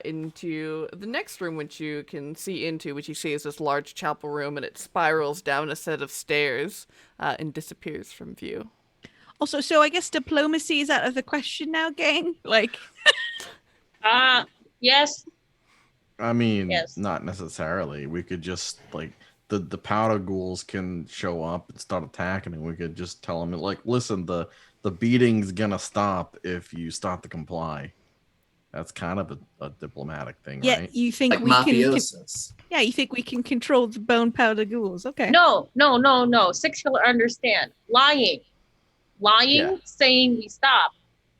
into the next room, which you can see into, which you see is this large chapel room, and it spirals down a set of stairs and disappears from view. Also, so I guess diplomacy is out of the question now, gang? Like... Yes. I mean, Yes. not necessarily. We could just, like, the powder ghouls can show up and start attacking, and we could just tell them, like, listen, the beating's gonna stop if you start to comply. That's kind of a diplomatic thing, Yeah, right? you think Like we mafiosos. can... Yeah, you think we can control the bone powder ghouls. Okay. No. 6 killer understand. Lying, Yeah. saying we stop,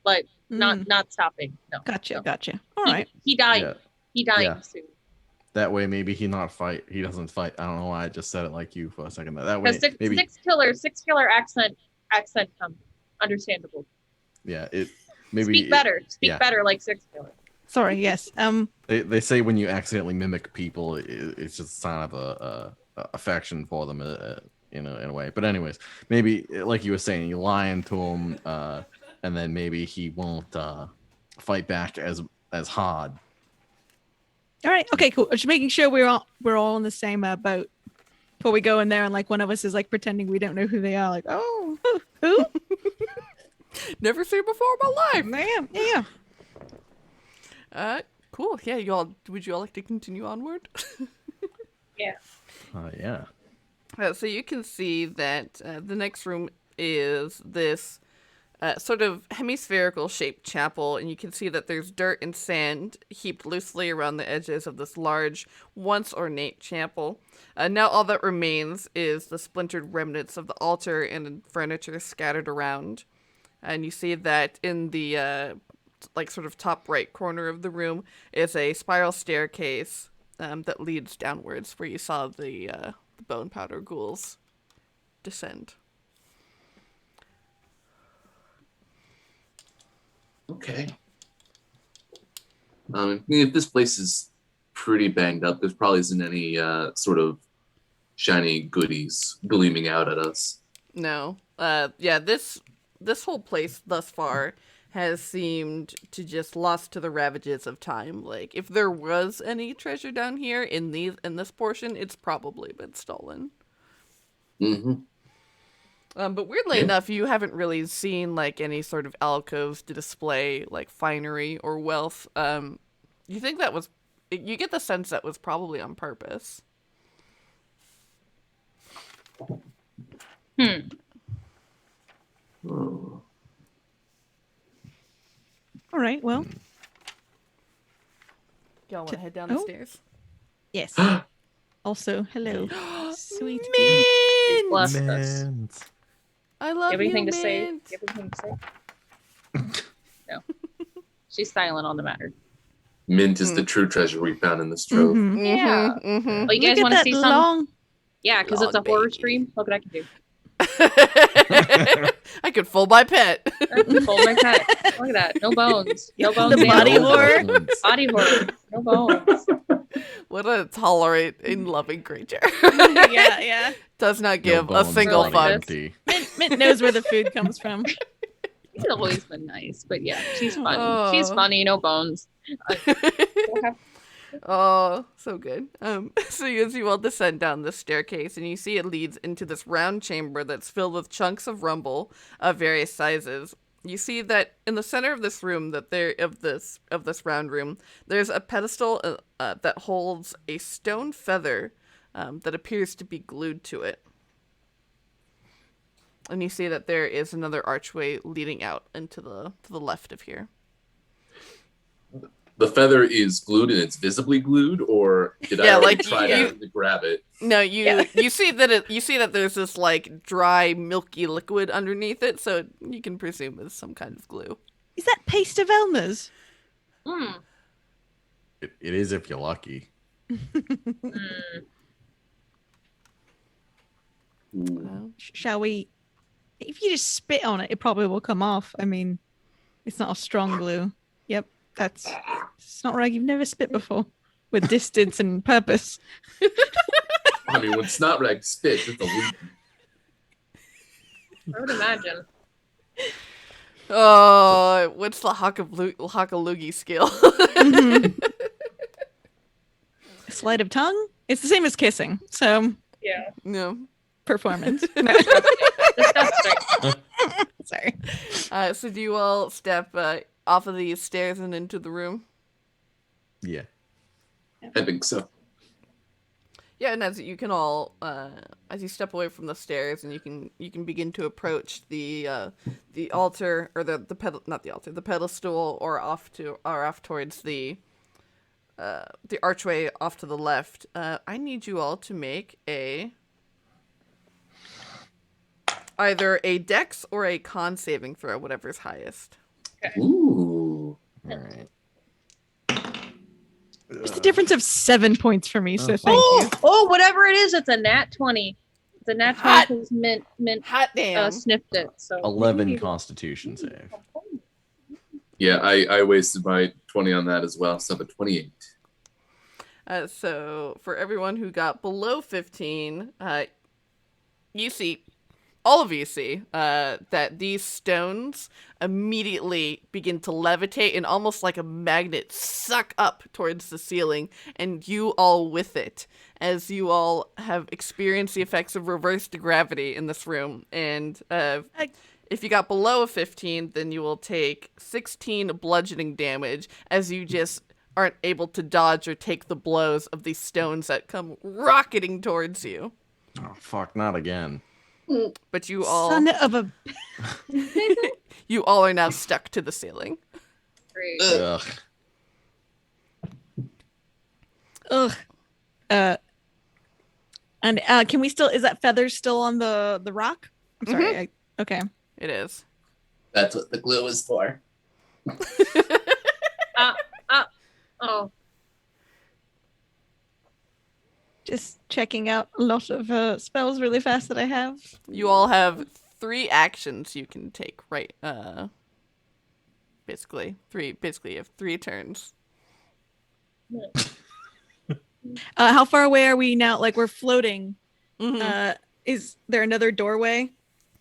but Mm. not stopping. No. Gotcha. no. All right. He died. Yeah. He dying Yeah. soon. That way, maybe he doesn't fight. I don't know why I just said it like you for a second. That way, Because maybe, 6 killer accent understandable. yeah, maybe Speak better. Speak yeah. better like 6 killer. Sorry. Yes. They say when you accidentally mimic people, it's just a sign of a affection for them, in a way. But anyways, maybe like you were saying, you lie into him, and then maybe he won't fight back as hard. All right. Okay. Cool. Just making sure we're all in the same boat before we go in there, and like one of us is like pretending we don't know who they are. Like, oh, who? Never seen before in my life. Yeah. Cool. Yeah, would you all like to continue onward? Yeah. Yeah. So you can see that the next room is this sort of hemispherical shaped chapel, and you can see that there's dirt and sand heaped loosely around the edges of this large, once ornate chapel. Now all that remains is the splintered remnants of the altar and furniture scattered around. And you see that in the like sort of top right corner of the room is a spiral staircase that leads downwards, where you saw the bone powder ghouls descend. Okay. If this place is pretty banged up, there probably isn't any sort of shiny goodies gleaming out at us. No. Yeah, this whole place thus far has seemed to just lost to the ravages of time. Like, if there was any treasure down here in this portion, it's probably been stolen. Mm-hmm. But weirdly enough, you haven't really seen like any sort of alcoves to display like finery or wealth. You think that was? You get the sense that was probably on purpose. Oh. All right. Well. Y'all want to head down the stairs? Yes. Also, hello, sweet Mint! Bless us. Man. I love Everything you, to say. Mint. Everything to say. No. She's silent on the matter. Mint is the true treasure we found in this trove. Mhm. Yeah. Mm-hmm. Oh, you guys want to see some? long? Yeah, because it's a Long horror baby. stream. Look what I can do. I could fool my pet. Hold my pet. Look at that. No bones. No bones. The body nailed. horror. Body horror. No bones. What a tolerate and loving creature. Yeah. Does not No give a bones, single really fuck. empty. Mint knows where the food comes from. She's always been nice, but yeah, she's funny. She's Oh. funny, no bones. We'll have- Oh, so good. So as you all descend down the staircase, and you see it leads into this round chamber that's filled with chunks of rumble of various sizes. You see that in the center of this room, of this round room, there's a pedestal that holds a stone feather that appears to be glued to it. And you see that there is another archway leading out into to the left of here. The feather is glued and it's visibly glued, or did Yeah, I like, try to grab it? No, you see that there's this like dry, milky liquid underneath it, so you can presume it's some kind of glue. Is that paste of Elmer's? It is if you're lucky. Well, Shall we? If you just spit on it, it probably will come off. I mean, it's not a strong glue. Yep, it's not right. You've never spit before with distance and purpose. I mean, when snot rag spits, it's a leak. I would imagine. oh, what's the Hakalugi skill? Sleight of tongue. It's the same as kissing. So Yeah. No. performance. No. Disgusting. Sorry. So do you all step off of these stairs and into the room? Yeah. I think so. Yeah, and as you can all, as you step away from the stairs, and you can begin to approach the altar, or the pedestal, or off towards the archway off to the left. I need you all to make either a dex or a con saving throw, whatever's highest. Ooh. All right. There's a difference of 7 points for me, so thank you. Oh, whatever it is, it's a nat 20. It's a nat 20 Hot. because Mint Hot damn! sniffed it. So 11 Constitution save. Yeah, I wasted my 20 on that as well, so I'm at 28. So for everyone who got below 15, all of you see that these stones immediately begin to levitate and almost like a magnet suck up towards the ceiling, and you all with it, as you all have experienced the effects of reversed gravity in this room. And if you got below a 15, then you will take 16 bludgeoning damage as you just aren't able to dodge or take the blows of these stones that come rocketing towards you. Oh, fuck, not again. But you all Son of a. you all are now stuck to the ceiling. great. Ugh. Ugh. And can we still? Is that feather still on the rock? I'm sorry. Okay. It is. That's what the glue is for. Oh, Just checking out a lot of spells really fast that I have. You all have 3 actions you can take, right? Basically you have 3 turns. How far away are we now? Like we're floating. Mhm. Is there another doorway?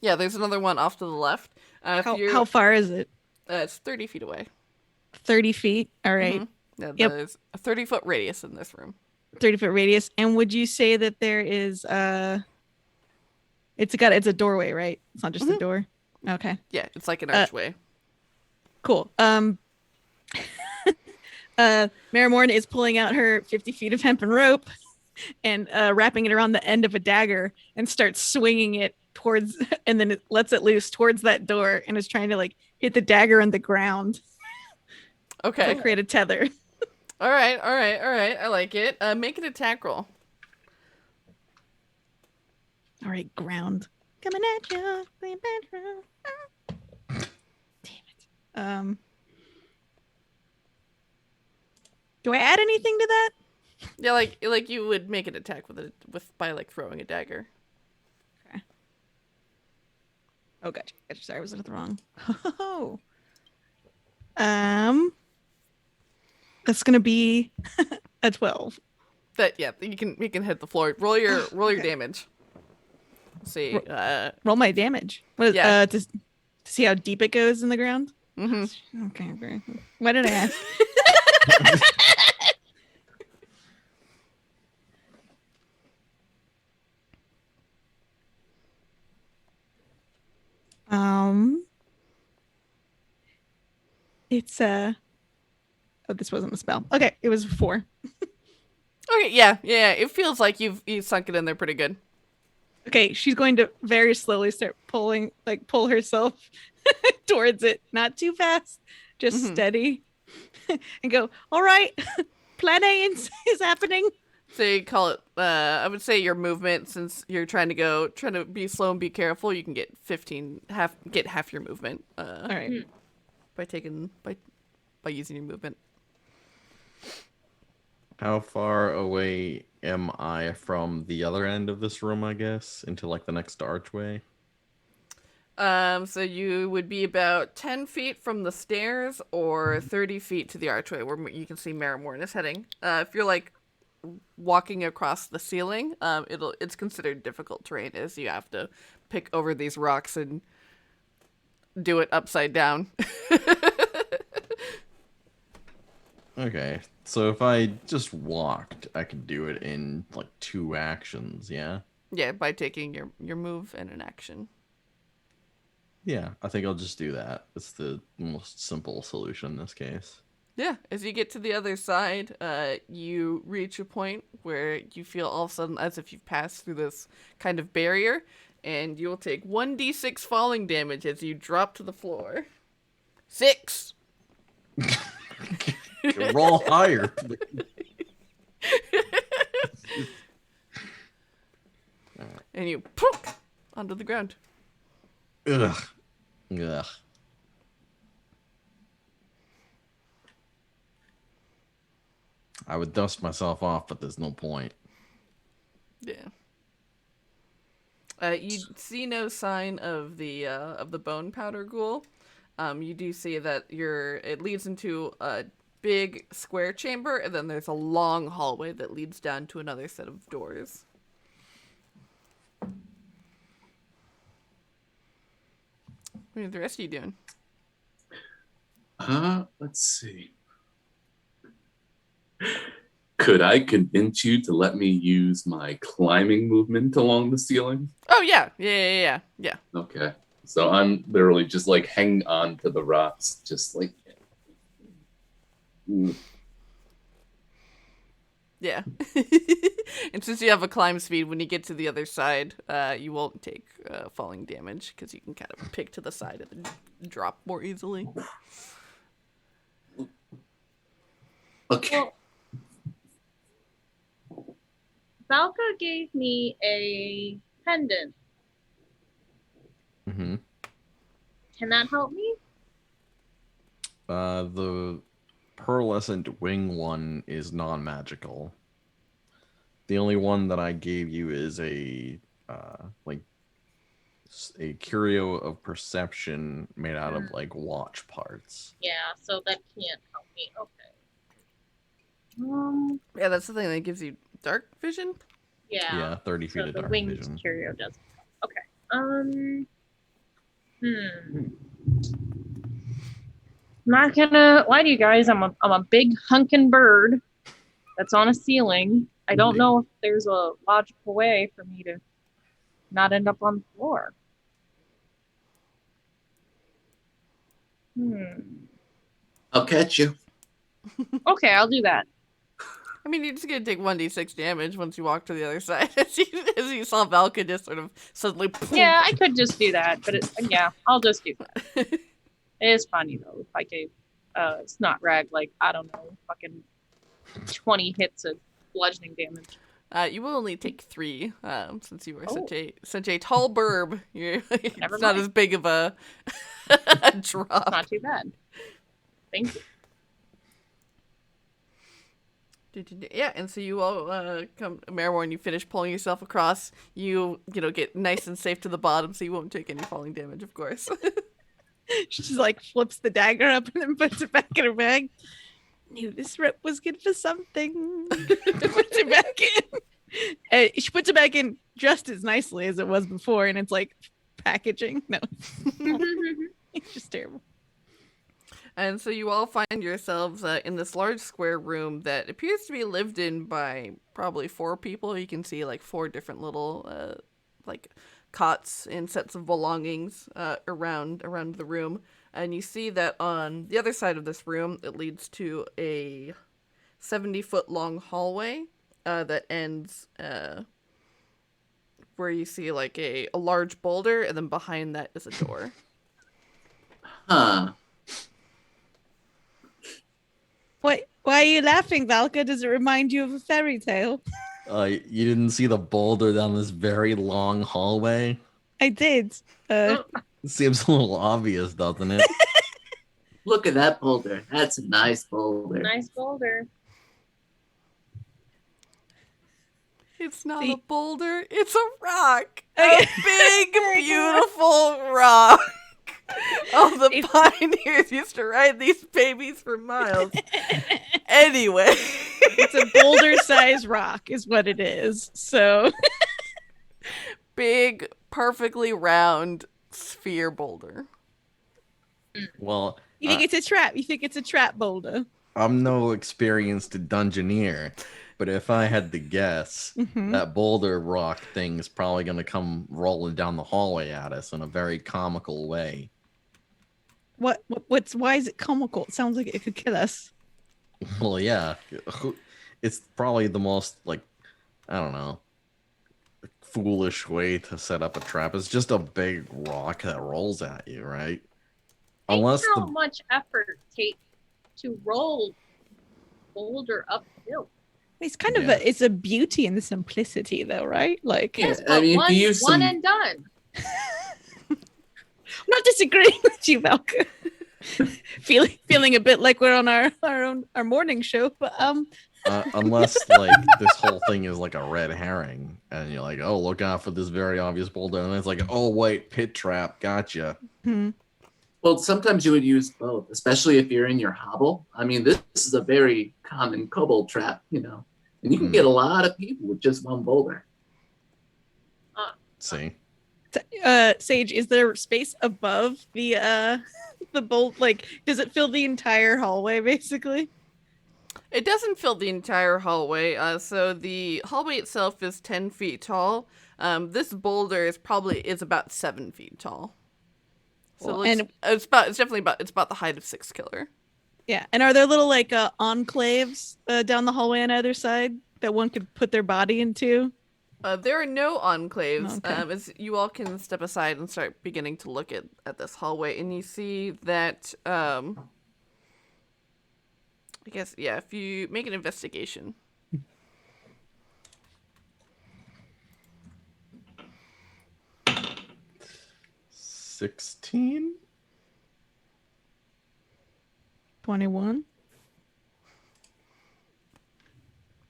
Yeah, there's another one off to the left. How far is it? It's 30 feet away. 30 feet. All right. Mhm. Yeah, Yep. there's a 30-foot radius in this room. 30-foot radius. And would you say that there is it's a doorway, right? It's not just a door. Okay. Yeah, it's like an archway. Cool. Marrowmorn is pulling out her 50 feet of hempen rope and wrapping it around the end of a dagger and starts swinging it towards, and then it lets it loose towards that door and is trying to like hit the dagger on the ground Okay. to create a tether. All right. I like it. Make an attack roll. All right, ground. Coming at you. Damn it. Do I add anything to that? Yeah, like you would make an attack by like throwing a dagger. Okay. Oh, gotcha. Sorry, I was looking at the wrong. Oh. That's gonna be a 12. You can hit the floor. Roll your damage. Let's see. Roll my damage. What is, Yeah. to To see how deep it goes in the ground? Mm-hmm. Okay. Why did I ask? It's oh, this wasn't a spell. Okay, it was 4. Okay, yeah. It feels like you've sunk it in there pretty good. Okay, she's going to very slowly start pull herself towards it. Not too fast, just steady. And go, all right, plan A is happening. So you call it, I would say your movement, since you're trying to be slow and be careful, you can get half your movement. All right. By using your movement. How far away am I from the other end of this room, I guess, into like the next archway? So you would be about 10 feet from the stairs or 30 feet to the archway where you can see Marrowmorn is heading. If you're like walking across the ceiling, it's considered difficult terrain as you have to pick over these rocks and do it upside down. Okay, so if I just walked, I could do it in like 2 actions, yeah? Yeah, by taking your move and an action. Yeah, I think I'll just do that. It's the most simple solution in this case. Yeah, as you get to the other side, you reach a point where you feel all of a sudden as if you've passed through this kind of barrier, and you will take 1d6 falling damage as you drop to the floor. 6! Roll higher. And you poof onto the ground. Ugh. I would dust myself off, but there's no point. Yeah. You see no sign of the bone powder ghoul. You do see that it leads into a big square chamber, and then there's a long hallway that leads down to another set of doors. What are the rest of you doing? Let's see. Could I convince you to let me use my climbing movement along the ceiling? Oh, yeah. Okay. So I'm literally just like hanging on to the rocks, just like... Yeah. And since you have a climb speed, when you get to the other side, you won't take falling damage because you can kind of pick to the side and drop more easily. Okay. Valka gave me a pendant. Mm-hmm. Can that help me? The pearlescent wing one is non-magical. The only one that I gave you is a curio of perception made out of like watch parts. Yeah, so that can't help me. Okay. Yeah, that's the thing that gives you dark vision. Yeah. 30 feet So of the dark winged vision. curio doesn't help. Okay. Not gonna lie to you guys. I'm a big hunkin' bird that's on a ceiling. I don't know if there's a logical way for me to not end up on the floor. I'll catch you. Okay, I'll do that. I mean, you're just gonna take 1d6 damage once you walk to the other side. as you saw Valka just sort of suddenly... Yeah, I could just do that, but I'll just do that. It is funny though. If I gave Snot Rag like, I don't know, fucking 20 hits of bludgeoning damage. You will only take 3, since you are such a tall burb. It's not as big of a drop. It's not too bad. Thank you. Yeah, and so you all come, Marrowmorn, you finish pulling yourself across. You get nice and safe to the bottom, so you won't take any falling damage, of course. She just like flips the dagger up and then puts it back in her bag. Knew this rep was good for something. Puts it back in. She puts it back in just as nicely as it was before, and it's like packaging. No. It's just terrible. And so you all find yourselves in this large square room that appears to be lived in by probably 4 people. You can see like 4 different little like cots and sets of belongings around the room. And you see that on the other side of this room, it leads to a 70-foot long hallway that ends where you see like a large boulder, and then behind that is a door. Huh. Why are you laughing, Valka? Does it remind you of a fairy tale? You didn't see the boulder down this very long hallway? I did. It seems a little obvious, doesn't it? Look at that boulder. That's a nice boulder. Nice boulder. It's not See- a boulder, it's a rock. Okay. A big, beautiful rock. All the pioneers used to ride these babies for miles. Anyway. It's a boulder-sized rock is what it is. So Big, perfectly round sphere boulder. Well, you think it's a trap. You think it's a trap boulder. I'm no experienced dungeoneer, but if I had to guess, Mhm. that boulder rock thing is probably going to come rolling down the hallway at us in a very comical way. Why is it comical? It sounds like it could kill us. Well, yeah. It's probably the most, like, I don't know, foolish way to set up a trap. It's just a big rock that rolls at you, right? Think Unless how the much effort take to roll boulder uphill. It's kind of Yeah. it's a beauty in the simplicity, though, right? Like, Yeah, Yes, I but mean, if you use one some- and done. I'm not disagreeing with you, Valka. feeling a bit like we're on our morning show, but unless like this whole thing is like a red herring, and you're like, oh, look out for this very obvious boulder, and it's like, oh wait, pit trap, gotcha. Well, sometimes you would use both, especially if you're in your hovel. I mean, this is a very common kobold trap, you know, and you can get a lot of people with just one boulder. See, Sage, is there space above the bolt? Like, does it fill the entire hallway, basically? It doesn't fill the entire hallway, so the hallway itself is 10 feet tall. This boulder is about 7 feet tall. So Cool. it looks, it's about the height of 6 Killer. Yeah, and are there little like enclaves down the hallway on either side that one could put their body into? There are no enclaves. Okay. As you all can step aside and start beginning to look at this hallway, and you see that I guess, yeah, if you make an investigation. $16. 21.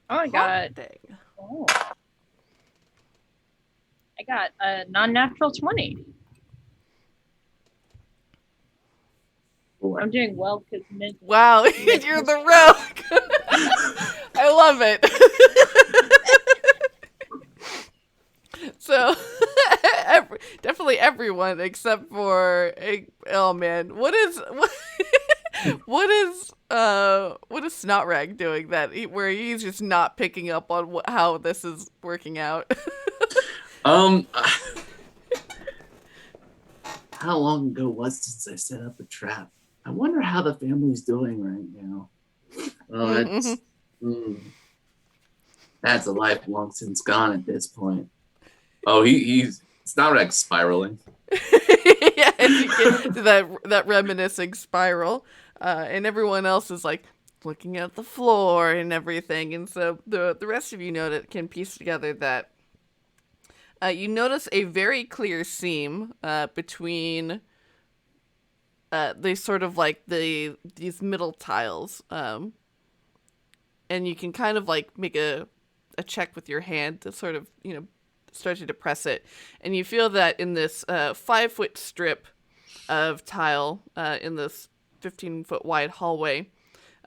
Oh, I got Dang. I got a non-natural 20. I'm doing well because Wow, you're the rogue. I love it. So, definitely everyone except for, oh man, what is Snotrag doing where he's just not picking up on how this is working out? How long ago was it since I set up a trap? I wonder how the family's doing right now. Oh, that's a life long since gone at this point. Oh, it's not like spiraling. Yeah, and you get to that reminiscing spiral, and everyone else is like looking at the floor and everything, and so the rest of you can piece together that you notice a very clear seam between these sort of like these middle tiles, and you can kind of like make a check with your hand to sort of start to depress it, and you feel that in this 5-foot strip of tile in this 15-foot wide hallway,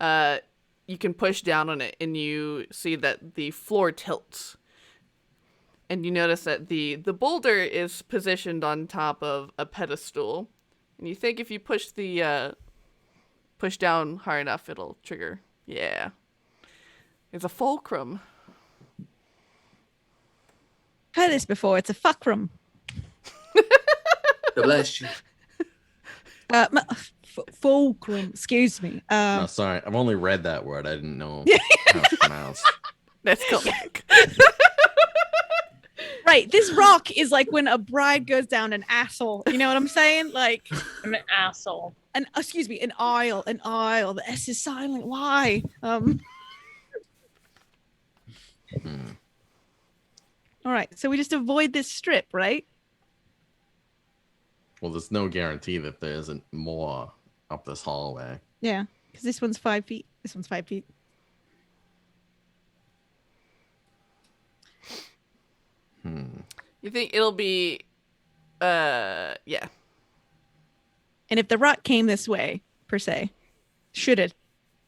you can push down on it, and you see that the floor tilts, and you notice that the boulder is positioned on top of a pedestal, And you think if you push the push down hard enough, it'll trigger. Yeah. It's a fulcrum. Heard this before. It's a fulcrum. Bless you. Fulcrum. Excuse me. No, sorry. I've only read that word. I didn't know how it's pronounced. Let's go back. Right. This rock is like when a bride goes down an asshole. You know what I'm saying? Like I'm an asshole. excuse me, an aisle. The S is silent. Why? All right. So we just avoid this strip, right? Well, there's no guarantee that there isn't more up this hallway. Yeah. Because this one's 5 feet. This one's 5 feet. You think it'll be, yeah. And if the rock came this way, per se, should it?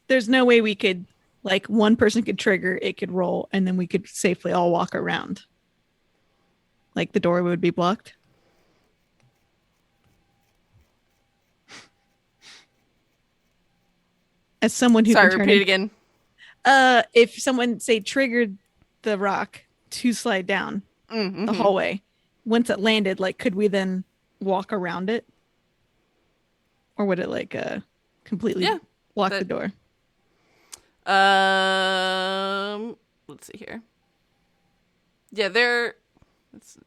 There's no way we could, like, one person could trigger, it could roll, and then we could safely all walk around. Like the door would be blocked. As someone who Sorry, can turn repeat it again. if someone say triggered the rock to slide down the hallway, once it landed, like, could we then walk around it, or would it like completely block the door? Let's see here. Yeah, there. Let's.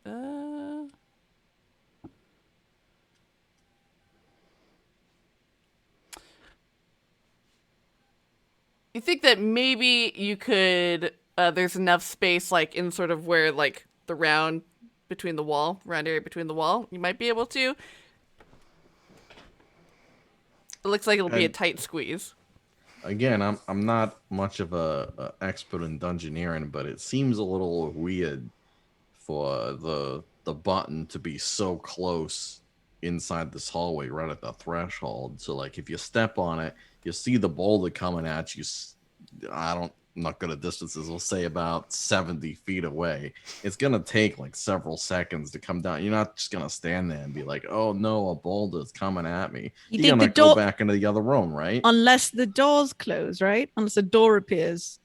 You think that maybe you could? There's enough space, like in sort of where like the round area between the wall. You might be able to. It looks like it'll be a tight squeeze. Again, I'm not much of a expert in dungeoneering, but it seems a little weird for the button to be so close inside this hallway, right at the threshold. So, like, if you step on it, you see the boulder coming at you. I'm not good at distances. We'll say about 70 feet away. It's gonna take like several seconds to come down. You're not just gonna stand there and be like, "Oh no, a boulder's coming at me." You're gonna go back into the other room, right? Unless the door's closed, right? Unless the door appears,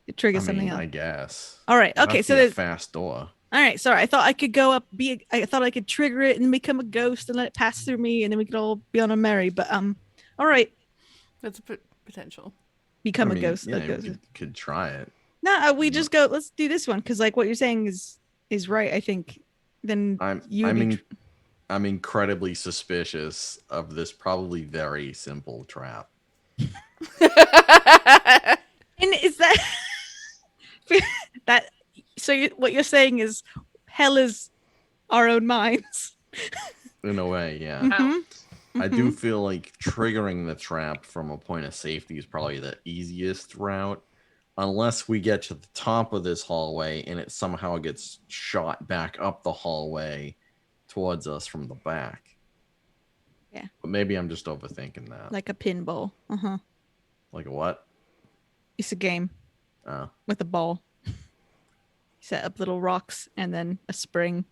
it triggers something else. I guess. All right. Okay. So there's a fast door. All right. Sorry. I thought I could go up. I thought I could trigger it and become a ghost and let it pass through me, and then we could all be on a merry. But all right. That's a potential. Become a ghost. Yeah, you could try it. No, we just go. Let's do this one because, like, what you're saying is right. I think. Then I'm incredibly suspicious of this probably very simple trap. And is that that? So what you're saying is hell is our own minds. In a way, yeah. Mm-hmm. I do feel like triggering the trap from a point of safety is probably the easiest route, unless we get to the top of this hallway and it somehow gets shot back up the hallway towards us from the back. Yeah. But maybe I'm just overthinking that. Like a pinball. Like a what? It's a game. Oh. With a ball. You set up little rocks and then a spring.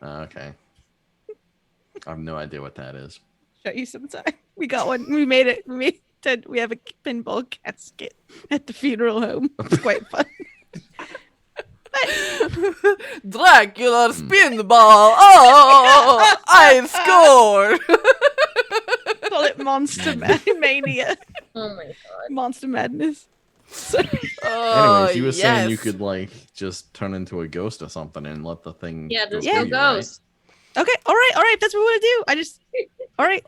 Okay. I have no idea what that is. Show you sometime. We got one. We made it. We have a pinball casket at the funeral home. It's quite fun. Dracula spin the ball. Oh, I scored. Call it Monster Mania. Oh my god. Monster Madness. Anyways, you were saying you could like just turn into a ghost or something and let the thing. Yeah, there's go no through you, ghost. Okay, all right. That's what we want to do. All right.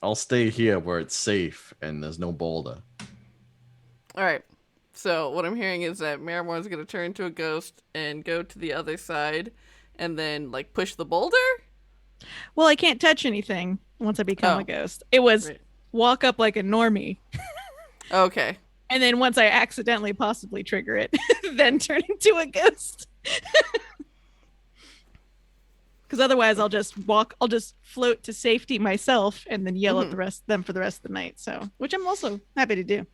I'll stay here where it's safe and there's no boulder. All right. So what I'm hearing is that Marrowmorn's going to turn into a ghost and go to the other side and then like push the boulder? Well, I can't touch anything once I become a ghost. It was walk up like a normie. Okay. And then once I accidentally possibly trigger it, then turn into a ghost. Because otherwise I'll just float to safety myself and then yell at them for the rest of the night. So, which I'm also happy to do.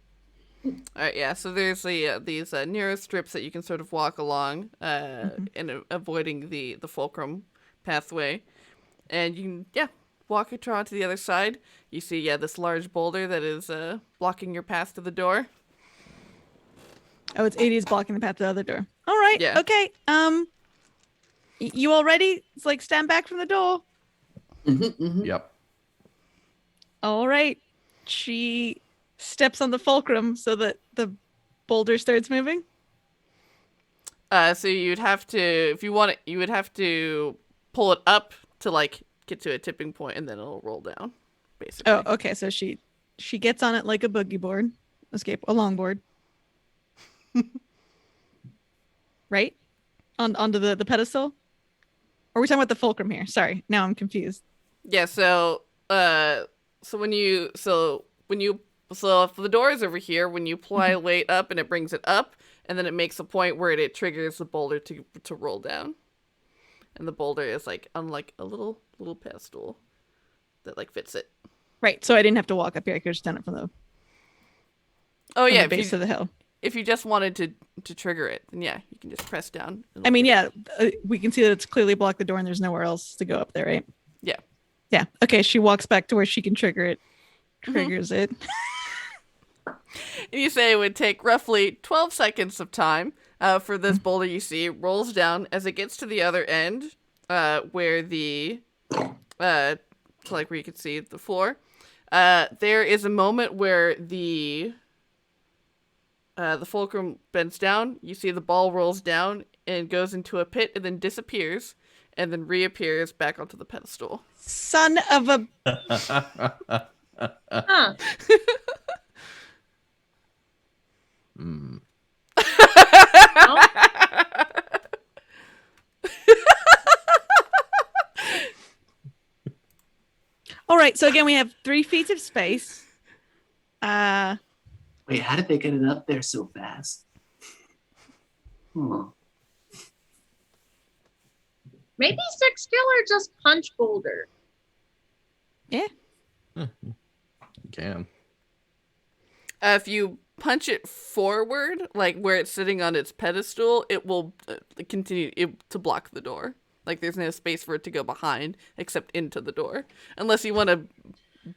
All right, yeah. So there's these narrow strips that you can sort of walk along, and avoiding the fulcrum pathway, and you can walk across to the other side, you see, this large boulder that is blocking your path to the door. Oh, it's 80 is blocking the path to the other door. All right. Yeah. Okay. You all ready? It's like stand back from the door. Yep. All right. She steps on the fulcrum so that the boulder starts moving. So you'd have to, if you want it, you would have to pull it up to like get to a tipping point, and then it'll roll down, basically. Oh, okay. So she gets on it like a boogie board, a longboard, right? Onto the pedestal. Or are we talking about the fulcrum here? Sorry, now I'm confused. Yeah. So if the door is over here, when you apply weight up and it brings it up, and then it makes a point where it triggers the boulder to roll down, and the boulder is like on like a little pedestal that like fits it. Right. So I didn't have to walk up here. I could have just done it from the base of the hill. If you just wanted to trigger it, then yeah, you can just press down. I mean, yeah, we can see that it's clearly blocked the door, and there's nowhere else to go up there, right? Yeah. Yeah. Okay. She walks back to where she can trigger it. Triggers it. And you say it would take roughly 12 seconds of time for this boulder you see rolls down. As it gets to the other end, where the where you can see the floor, there is a moment where the fulcrum bends down. You see the ball rolls down and goes into a pit and then disappears and then reappears back onto the pedestal. Son of a... Huh. Well, All right, so again, we have 3 feet of space. Wait, how did they get it up there so fast? Huh. maybe Six Killer just punch Boulder. Yeah. You can. If you punch it forward, like where it's sitting on its pedestal, it will continue to block the door. Like there's no space for it to go behind, except into the door. Unless you want to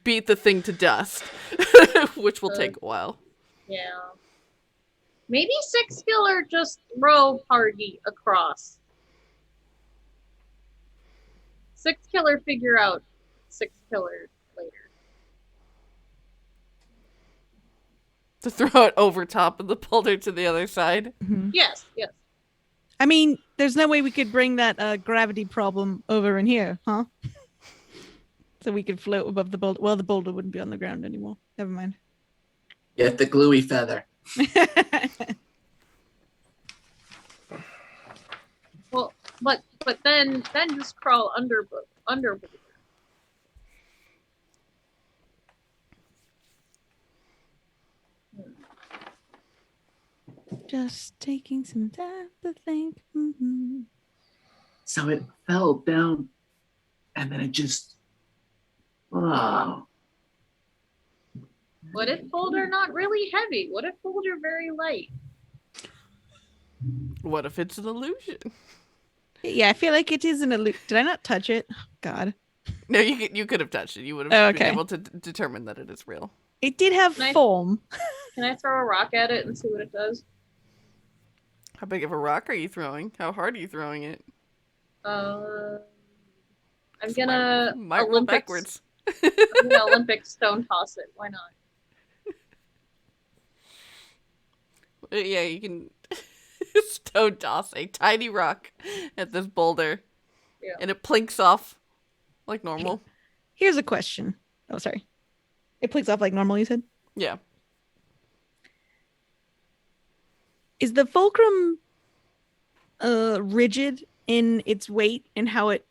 beat the thing to dust, which will take a while. Yeah. Maybe Six Killer just throw party across. Six Killer figure out Six Killer later. To throw it over top of the boulder to the other side. Mm-hmm. Yes, yes. I mean, there's no way we could bring that gravity problem over in here, huh? So we could float above the boulder. Well, the boulder wouldn't be on the ground anymore. Never mind. Get the gluey feather. Well, but then just crawl under Boulder. Just taking some time to think. Mm-hmm. So it fell down and then it just... Wow. What if Boulder not really heavy? What if Boulder very light? What if it's an illusion? Yeah, I feel like it is an illusion. Did I not touch it? God. No, you could have touched it. You would have Oh, been okay. able to determine that it is real. It did have Nice. form. Can I throw a rock at it and see what it does? How big of a rock are you throwing? How hard are you throwing it? I'm gonna Might roll Olympics. backwards. I'm gonna Olympic stone toss it. Why not? Yeah, you can stone toss a tiny rock at this boulder, Yeah. and it plinks off like normal. Here's a question. Oh, sorry. It plinks off like normal, you said? Yeah. Is the fulcrum rigid in its weight and how it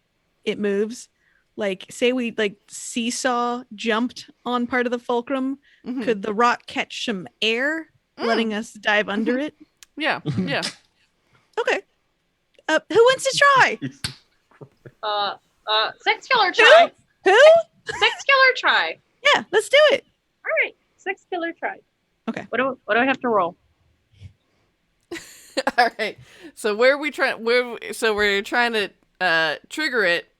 moves? Like, say we like seesaw jumped on part of the fulcrum, Mhm. could the rock catch some air, letting us dive under it? Yeah. Yeah. Okay. Who wants to try? Six Killer try. Who? Six Killer try. Yeah, let's do it. All right, Six Killer try. Okay. What do I have to roll? All right. So we're trying to trigger it.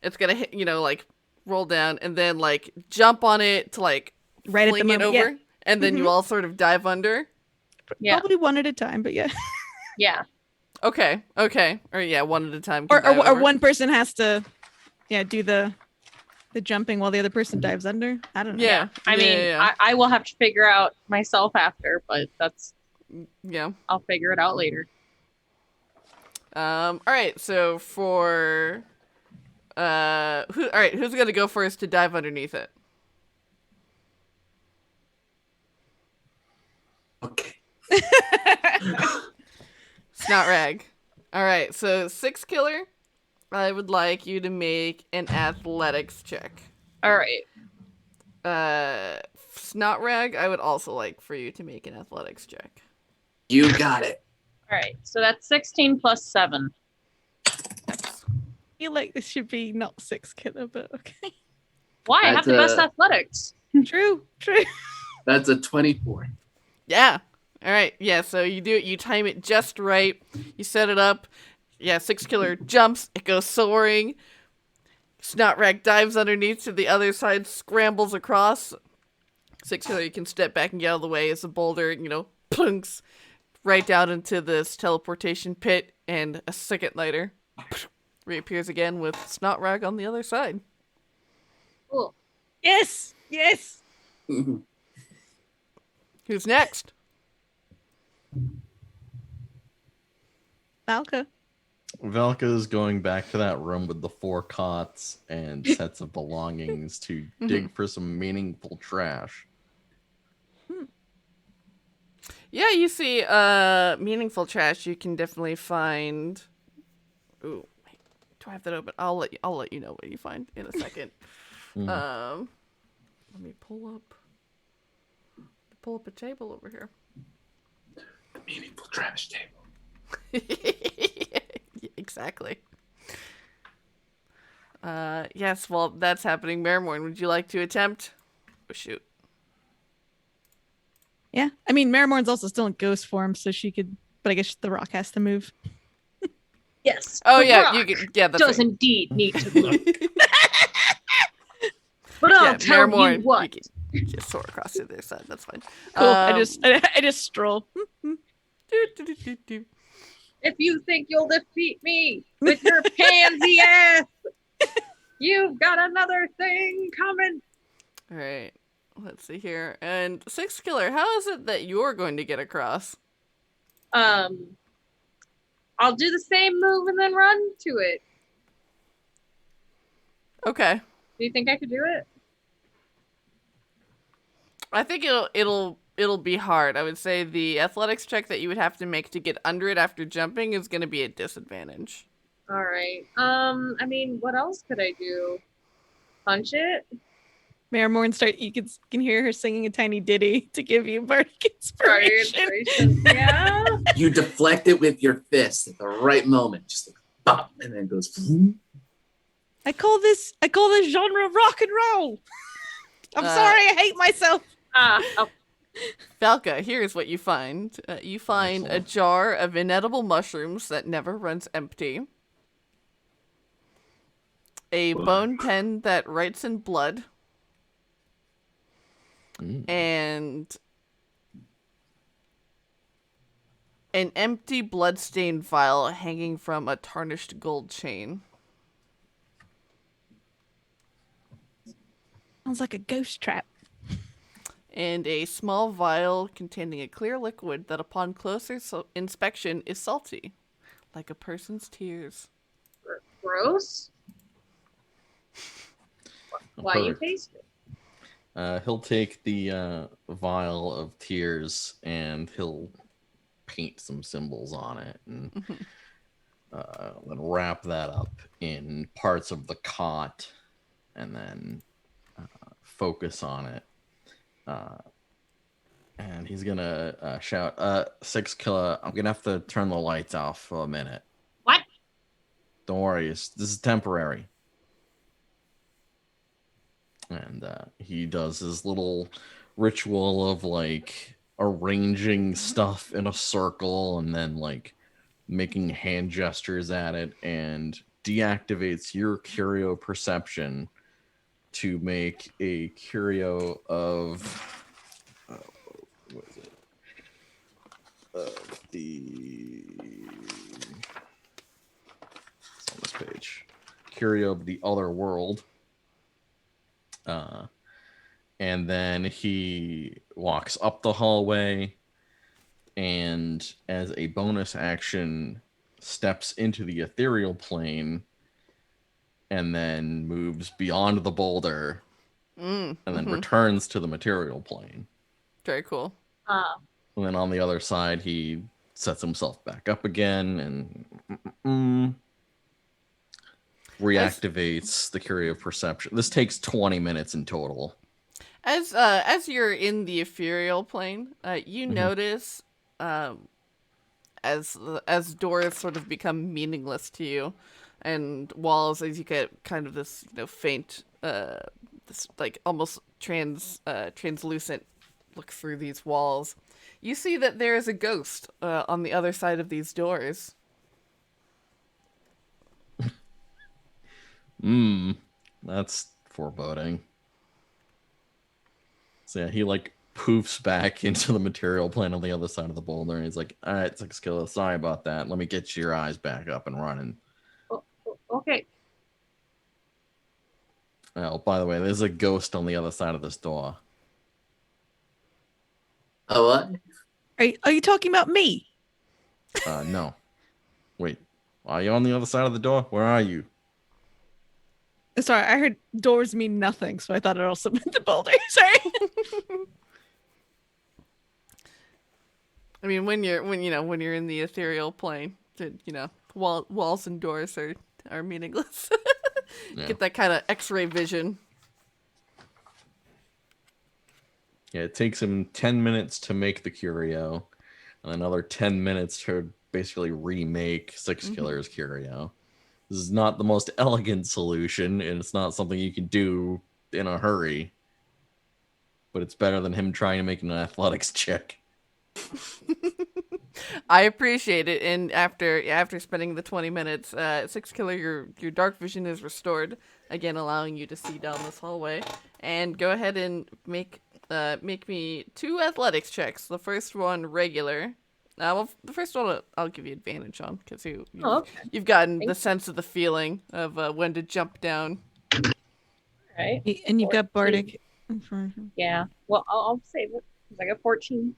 It's gonna hit, like roll down and then like jump on it to like Right at the fling it moment, over, yeah. and then you Mhm. all sort of dive under. Yeah. Probably one at a time, but yeah. Yeah. Okay. Or yeah, one at a time. Or can dive over. one person has to, do the jumping while the other person dives under. I don't know. Yeah. I mean, yeah. I will have to figure out myself after, but Yeah. I'll figure it out later. All right. So for who's gonna go first to dive underneath it? Okay. Snotrag. All right. So 6 killer, I would like you to make an athletics check. All right. Snotrag, I would also like for you to make an athletics check. You got it. All right. So that's 16 plus 7. I feel like this should be not 6 killer, but okay. Why? I have That's the best a- athletics. True. That's a 24. Yeah. All right. Yeah. So you do it. You time it just right. You set it up. Yeah. 6 killer jumps. It goes soaring. Snotrag dives underneath to the other side, scrambles across. 6 killer, you can step back and get out of the way as the boulder, plunks right down into this teleportation pit, and a second later, reappears again with Snotrag on the other side. Cool. Yes. Who's next? Valka. Valka's going back to that room with the 4 cots and sets of belongings to dig for some meaningful trash. Yeah, you see, meaningful trash. You can definitely find. Ooh, wait, do I have that open? I'll let you know what you find in a second. Let me pull up a table over here. The meaningful trash table. Yeah, exactly. Yes. Well, that's happening. Marrowmorn, would you like to attempt? Oh, shoot. Yeah. I mean, Marrowmorn's also still in ghost form, so she could, but I guess the rock has to move. Yes. Oh the yeah, rock you can. Yeah, that's does right. indeed need to move. But I'll Yeah, tell Marrowmorn, you what. You can just soar across to the other side. That's fine. Cool. I just stroll. Do. If you think you'll defeat me with your pansy ass, you've got another thing coming. All right. Let's see here. And 6 killer, how is it that you're going to get across? I'll do the same move and then run to it. Okay. Do you think I could do it? I think it'll be hard. I would say the athletics check that you would have to make to get under it after jumping is going to be a disadvantage. All right. I mean, what else could I do? Punch it? Marrowmorn you can hear her singing a tiny ditty to give you bardic inspiration. Yeah. You deflect it with your fist at the right moment. Just like bop, and then it goes. I call this genre rock and roll. I'm sorry, I hate myself. Oh, Valka, here's what you find. You find a Excellent. jar of inedible mushrooms that never runs empty. A bone pen that writes in blood. And an empty bloodstained vial hanging from a tarnished gold chain. Sounds like a ghost trap. And a small vial containing a clear liquid that upon closer inspection is salty, like a person's tears. gross. Why you Perfect. taste it? He'll take the vial of tears and he'll paint some symbols on it and then wrap that up in parts of the cot and then focus on it. And he's gonna shout, 6 killer, I'm gonna have to turn the lights off for a minute. What? Don't worry, this is temporary. And he does his little ritual of like arranging stuff in a circle and then like making hand gestures at it. And deactivates your curio perception to make a curio of what is it? It's on this page. Curio of the other world. And then he walks up the hallway and as a bonus action steps into the ethereal plane and then moves beyond the boulder and then returns to the material plane. Very cool. And then on the other side, he sets himself back up again and reactivates the Curio of Perception. This takes 20 minutes in total. As you're in the ethereal plane, you notice as doors sort of become meaningless to you, and walls, as you get kind of this faint, this like almost translucent look through these walls, you see that there is a ghost on the other side of these doors. That's foreboding. So yeah, he like poofs back into the material plane on the other side of the boulder, and he's like, "All right, 6 killer, sorry about that. Let me get your eyes back up and running." Okay. Oh, by the way, there's a ghost on the other side of this door. Oh, what? Are you talking about me? No. Wait, are you on the other side of the door? Where are you? Sorry, I heard doors mean nothing, so I thought it also meant the boulder. Sorry. I mean, when you're in the ethereal plane, walls and doors are meaningless. Yeah. Get that kind of X-ray vision. Yeah, it takes him 10 minutes to make the curio, and another 10 minutes to basically remake 6 Killer's curio. This is not the most elegant solution, and it's not something you can do in a hurry. But it's better than him trying to make an athletics check. I appreciate it, and after spending the 20 minutes, 6 Killer, your dark vision is restored, again allowing you to see down this hallway. And go ahead and make me 2 athletics checks. The first one regular. Well, the first one I'll give you advantage on because you've gotten the sense of the feeling of when to jump down. All right. And you've got Bardic. Yeah. Well, I'll save it because I got 14.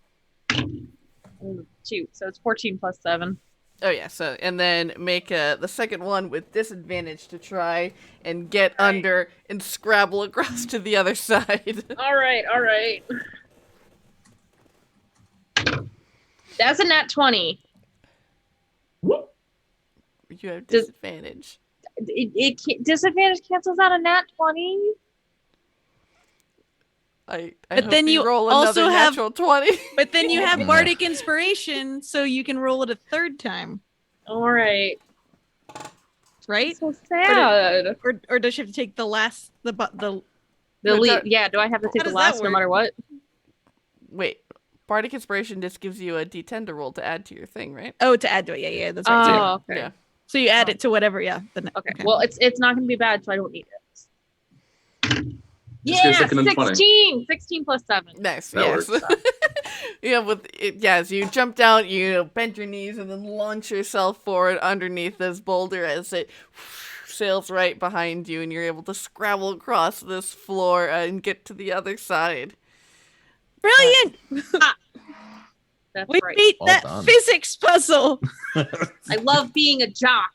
2, so it's 14 plus 7. Oh yeah. So and then make the second one with disadvantage to try and get under and scrabble across to the other side. All right. That's a nat 20. You have disadvantage. Disadvantage cancels out a nat 20. I But hope then you roll also another have natural 20. But then you have Bardic Inspiration, so you can roll it a third time. All right. Right? So sad. Or does she have to take the last The lead. Yeah. Do I have to take the does that last no work? matter what? Wait. Bardic Inspiration just gives you a D10 to roll to add to your thing, right? Oh, to add to it. Yeah, that's right. Oh, okay. Yeah. So you add it to whatever, yeah. Okay. Well, it's not going to be bad, so I don't need it. Just get a Yeah, second and 20. 16 plus 7. Nice. That Yes. works. As you jump down, you bend your knees and then launch yourself forward underneath this boulder as it sails right behind you, and you're able to scrabble across this floor and get to the other side. Brilliant! That's We right. beat Well that done. physics puzzle. I love being a jock.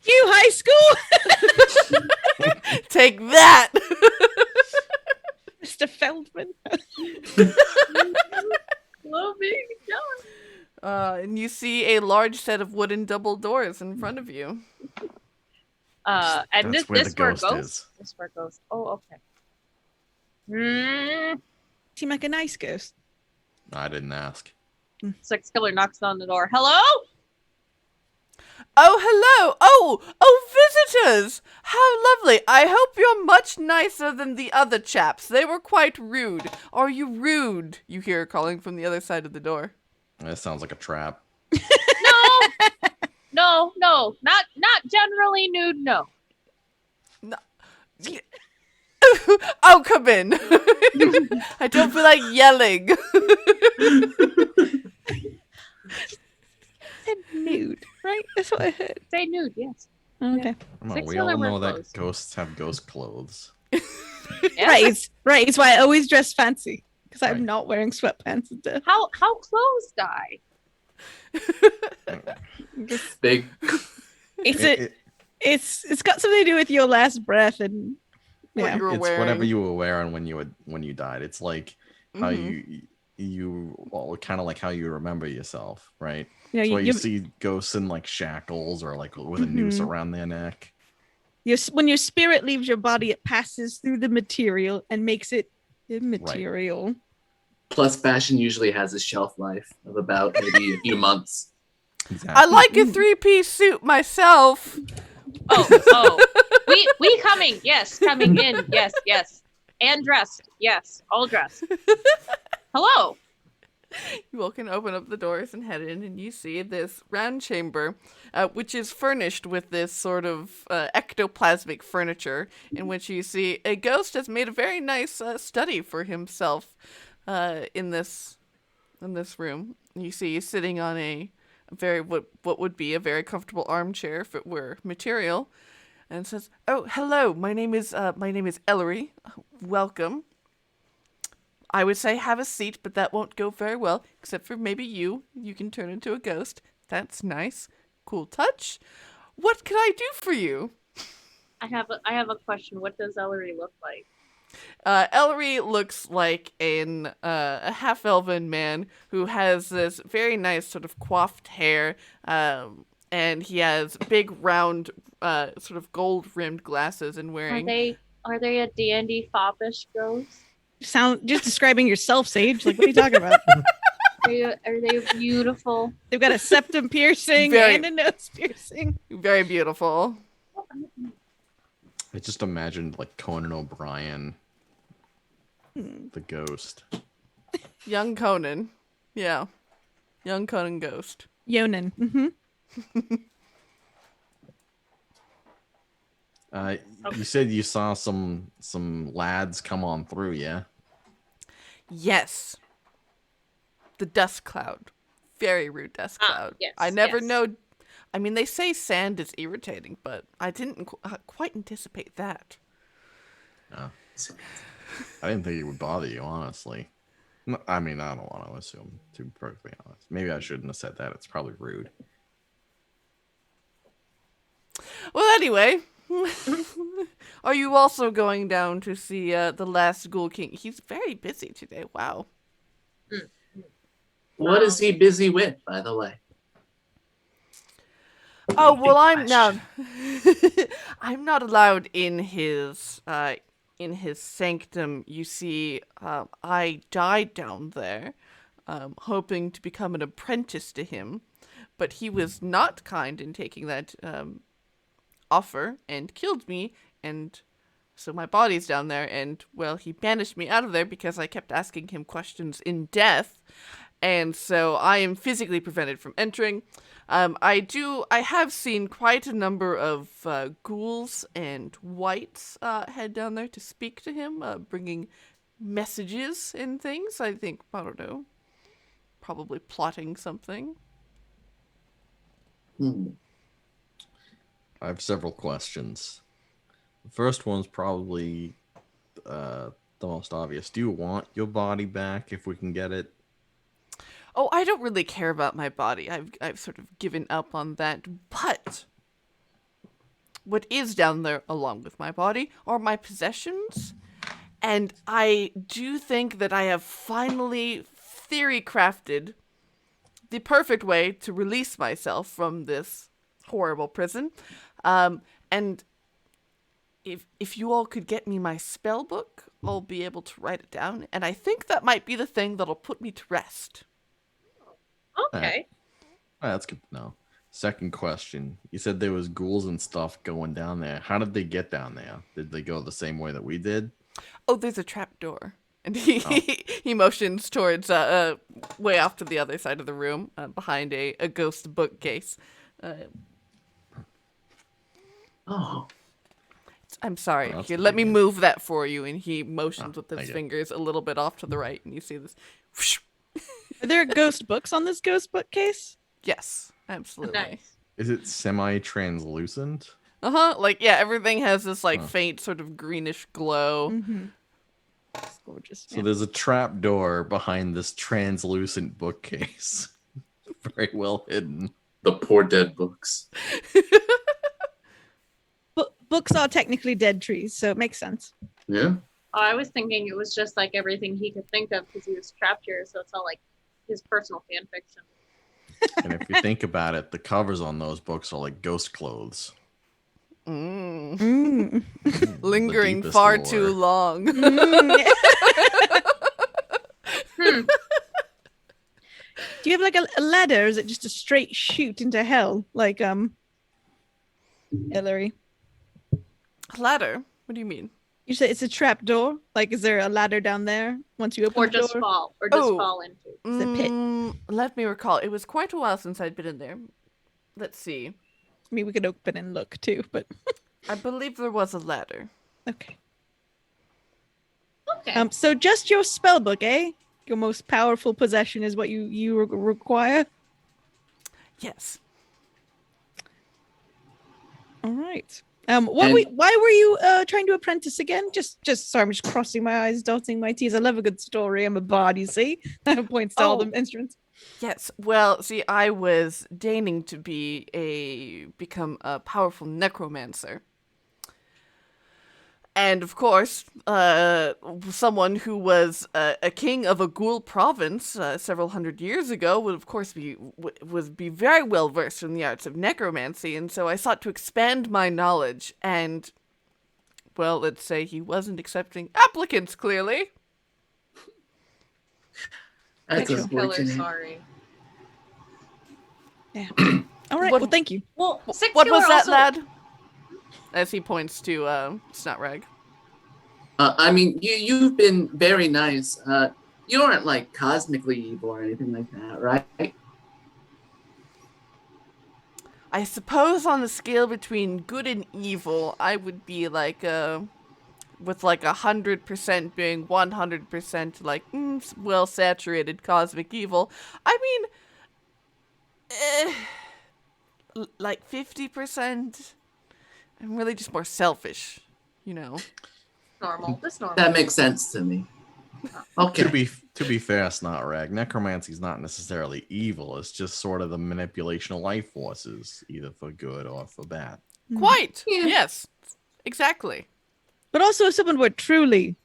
You high school, Take that! Mr. Feldman. Love being a jock. And you see a large set of wooden double doors in front of you. And That's this where the where it ghost goes? is. This where it goes. Oh, okay. Seem like a nice ghost. I didn't ask. 6 Killer knocks on the door. Hello? Oh, hello! Oh, visitors! How lovely! I hope you're much nicer than the other chaps. They were quite rude. Are you rude? You hear calling from the other side of the door. That sounds like a trap. No! No, not generally nude. No. No. Oh, come in. I don't feel like yelling. Said nude, right? That's what I heard. Say nude. Yes. Okay. Come on, Six we all killer wear know that clothes. ghosts have ghost clothes. Yeah. Right. It's why I always dress fancy because I'm Right. not wearing sweatpants and stuff. How clothes die? Big. It's got something to do with your last breath and What yeah. you were It's wearing. whatever you were wearing when you died. It's like how Mhm. you kind of like how you remember yourself, right? You know, That's why you you- see ghosts in like shackles or like with a noose Mhm. around their neck. when your spirit leaves your body, it passes through the material and makes it immaterial. Plus, fashion usually has a shelf life of about maybe a few months. Exactly. I like a 3-piece suit myself. Oh. We coming. Yes, coming in. Yes. And dressed. Yes, all dressed. Hello. You all can open up the doors and head in, and you see this round chamber, which is furnished with this sort of ectoplasmic furniture, in which you see a ghost has made a very nice study for himself in this room. You see he's sitting on a very what would be a very comfortable armchair if it were material, and says, "Oh, hello. My name is Ellery. Welcome. I would say have a seat, but that won't go very well, except for maybe you. You can turn into a ghost. That's nice. Cool touch. What can I do for you?" I have a question. What does Ellery look like? Ellery looks like a half-elven man who has this very nice sort of coiffed hair, and he has big round sort of gold-rimmed glasses and wearing... Are they a D&D foppish ghost? Sound just describing yourself, Sage. Like, what are you talking about? Are they beautiful? They've got a septum piercing Very- and a nose piercing. Very beautiful. I just imagined like Conan O'Brien, the ghost. Young Conan. Yeah. Young Conan ghost. Yonan. Mm-hmm. You said you saw some lads come on through, yeah? Yes. The dust cloud. Very rude dust cloud. Yes, I never yes. know. I mean, they say sand is irritating, but I didn't quite anticipate that. No. I didn't think it would bother you, honestly. No, I mean, I don't want to assume, to be perfectly honest. Maybe I shouldn't have said that. It's probably rude. Well, anyway, are you also going down to see the Last Ghoul King? He's very busy today. Wow. What is he busy with, by the way? Oh, well, I'm Good not. I'm not allowed in his sanctum. You see, I died down there, hoping to become an apprentice to him, but he was not kind in taking that offer and killed me, and so my body's down there. And well, he banished me out of there because I kept asking him questions in death, and so I am physically prevented from entering. I have seen quite a number of ghouls and wights head down there to speak to him, bringing messages and things. I think, I don't know, probably plotting something. I have several questions. The first one's probably the most obvious. Do you want your body back if we can get it? Oh, I don't really care about my body. I've sort of given up on that. But what is down there along with my body are my possessions. And I do think that I have finally theory crafted the perfect way to release myself from this horrible prison. And if you all could get me my spell book, I'll be able to write it down. And I think that might be the thing that'll put me to rest. Okay. That's good to know. Second question. You said there was ghouls and stuff going down there. How did they get down there? Did they go the same way that we did? Oh, there's a trap door. And he motions towards way off to the other side of the room, behind a ghost bookcase. Oh, I'm sorry. Oh, that's Here, let me convenient. move that for you. And he motions with his thank you. fingers a little bit off to the right, and you see this. Are there ghost books on this ghost bookcase? Yes, absolutely. Nice. Is it semi-translucent? Like, yeah, everything has this, like, Huh. faint sort of greenish glow. Mm-hmm. It's gorgeous. So there's a trap door behind this translucent bookcase. Very well hidden. The poor dead books. Books are technically dead trees, so it makes sense. Yeah. Oh, I was thinking it was just like everything he could think of because he was trapped here, so it's all like his personal fan fiction. And if you think about it, the covers on those books are like ghost clothes. Mm. Mm. Lingering deepest far lore. too long. Mm. Hmm. Do you have like a ladder? Or is it just a straight shoot into hell, like Hillary? A ladder? What do you mean? You say it's a trap door. Like, is there a ladder down there once you open Or the just door? fall. Or just Oh. fall into. It's a pit. Let me recall. It was quite a while since I'd been in there. Let's see. I mean, we could open and look too, but I believe there was a ladder. okay. Okay. So just your spell book, eh? Your most powerful possession is what you require. Yes. All right. And- Why were you trying to apprentice again? Just sorry, I'm just crossing my eyes, dotting my T's. I love a good story. I'm a bard, you see. Points to all Oh. the instruments. Yes. Well, see, I was deigning to become a powerful necromancer. And of course, someone who was a king of a ghoul province several hundred years ago would, of course, be very well versed in the arts of necromancy. And so I sought to expand my knowledge. And, well, let's say he wasn't accepting applicants. Clearly, that's Picture killer, unfortunate. sorry. Yeah. All right. What- Well, thank you. Well, Six what Killer was that, also, lad? As he points to Snotrag. I mean, you've been very nice. You aren't like cosmically evil or anything like that, right? I suppose on the scale between good and evil, I would be like with like 100% being 100% like well saturated cosmic evil. I mean, like 50%. I'm really just more selfish, you know. normal. That's normal. That makes sense to me. Okay. To be fair, Snotrag, necromancy is not necessarily evil. It's just sort of the manipulation of life forces, either for good or for bad. Quite. Yeah. Yes. Exactly. But also, if someone were truly,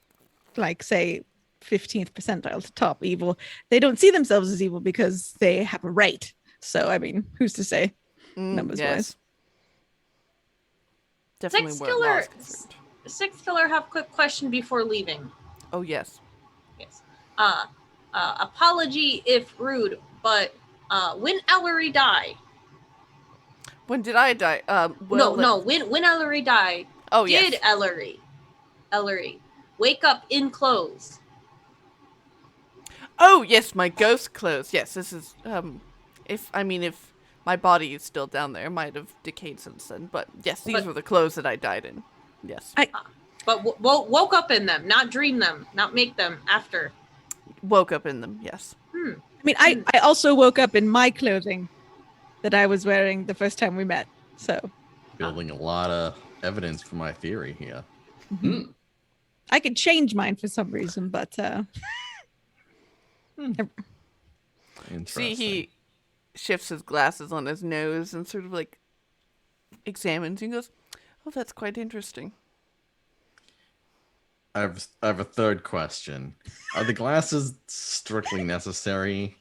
like, say, 15th percentile to top evil, they don't see themselves as evil because they have a right. So, I mean, who's to say? Numbers wise. Definitely Six where law Killer, is concerned. Six Killer, have a quick question before leaving. Oh, yes. Yes. Apology if rude, but when Ellery died. When did I die? Well, When Ellery died, Oh, did yes. Ellery wake up in clothes? Oh, yes, my ghost clothes. Yes, this is, if my body is still down there, it might have decayed since then. But yes, these were the clothes that I died in. Yes. But woke up in them, not dream them, not make them after. Woke up in them, yes. I mean, I also woke up in my clothing that I was wearing the first time we met. So Building a lot of evidence for my theory here. I could change mine for some reason, but Interesting. See, he shifts his glasses on his nose and sort of like examines and goes, "Oh, that's quite interesting." I have a third question. Are the glasses strictly necessary?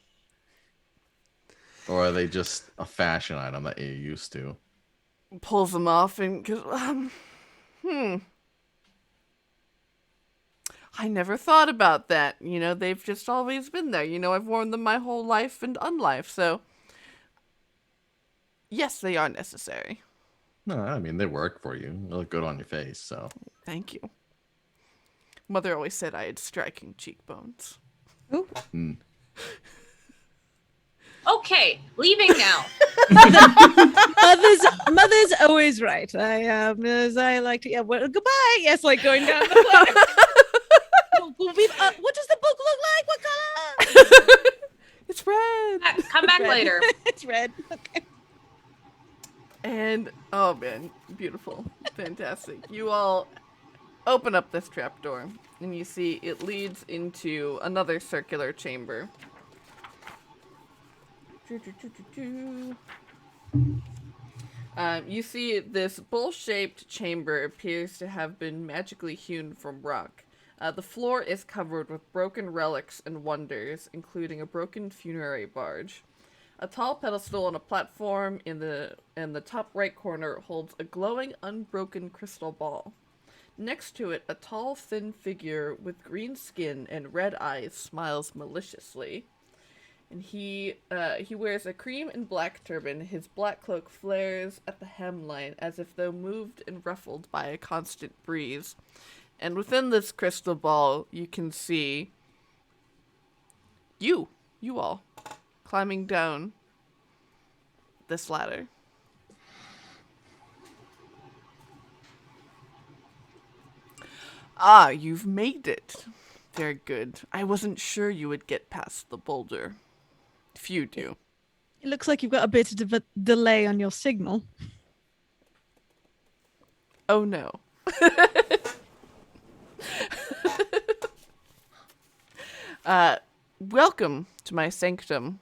Or are they just a fashion item that you're used to? Pulls them off and goes, I never thought about that. You know, they've just always been there. You know, I've worn them my whole life and unlife, so yes, they are necessary. No, I mean, they work for you. They look good on your face, so. Thank you. Mother always said I had striking cheekbones. ooh, Okay, leaving now. Mother's always right. As I like to. Yeah. Well, goodbye. Yes, like going down the ladder. What does the book look like? What color? It's red. Come back Red. later. It's red. Okay. And oh man, beautiful, fantastic. You all open up this trapdoor, and you see it leads into another circular chamber. You see this bowl-shaped chamber appears to have been magically hewn from rock. The floor is covered with broken relics and wonders, including a broken funerary barge. A tall pedestal on a platform in the top right corner holds a glowing, unbroken crystal ball. Next to it, a tall, thin figure with green skin and red eyes smiles maliciously. And he wears a cream and black turban. His black cloak flares at the hemline as if though moved and ruffled by a constant breeze. And within this crystal ball, you can see you all, climbing down this ladder. Ah, you've made it. Very good. I wasn't sure you would get past the boulder. If you do. It looks like you've got a bit of a delay on your signal. Oh no. Welcome to my sanctum.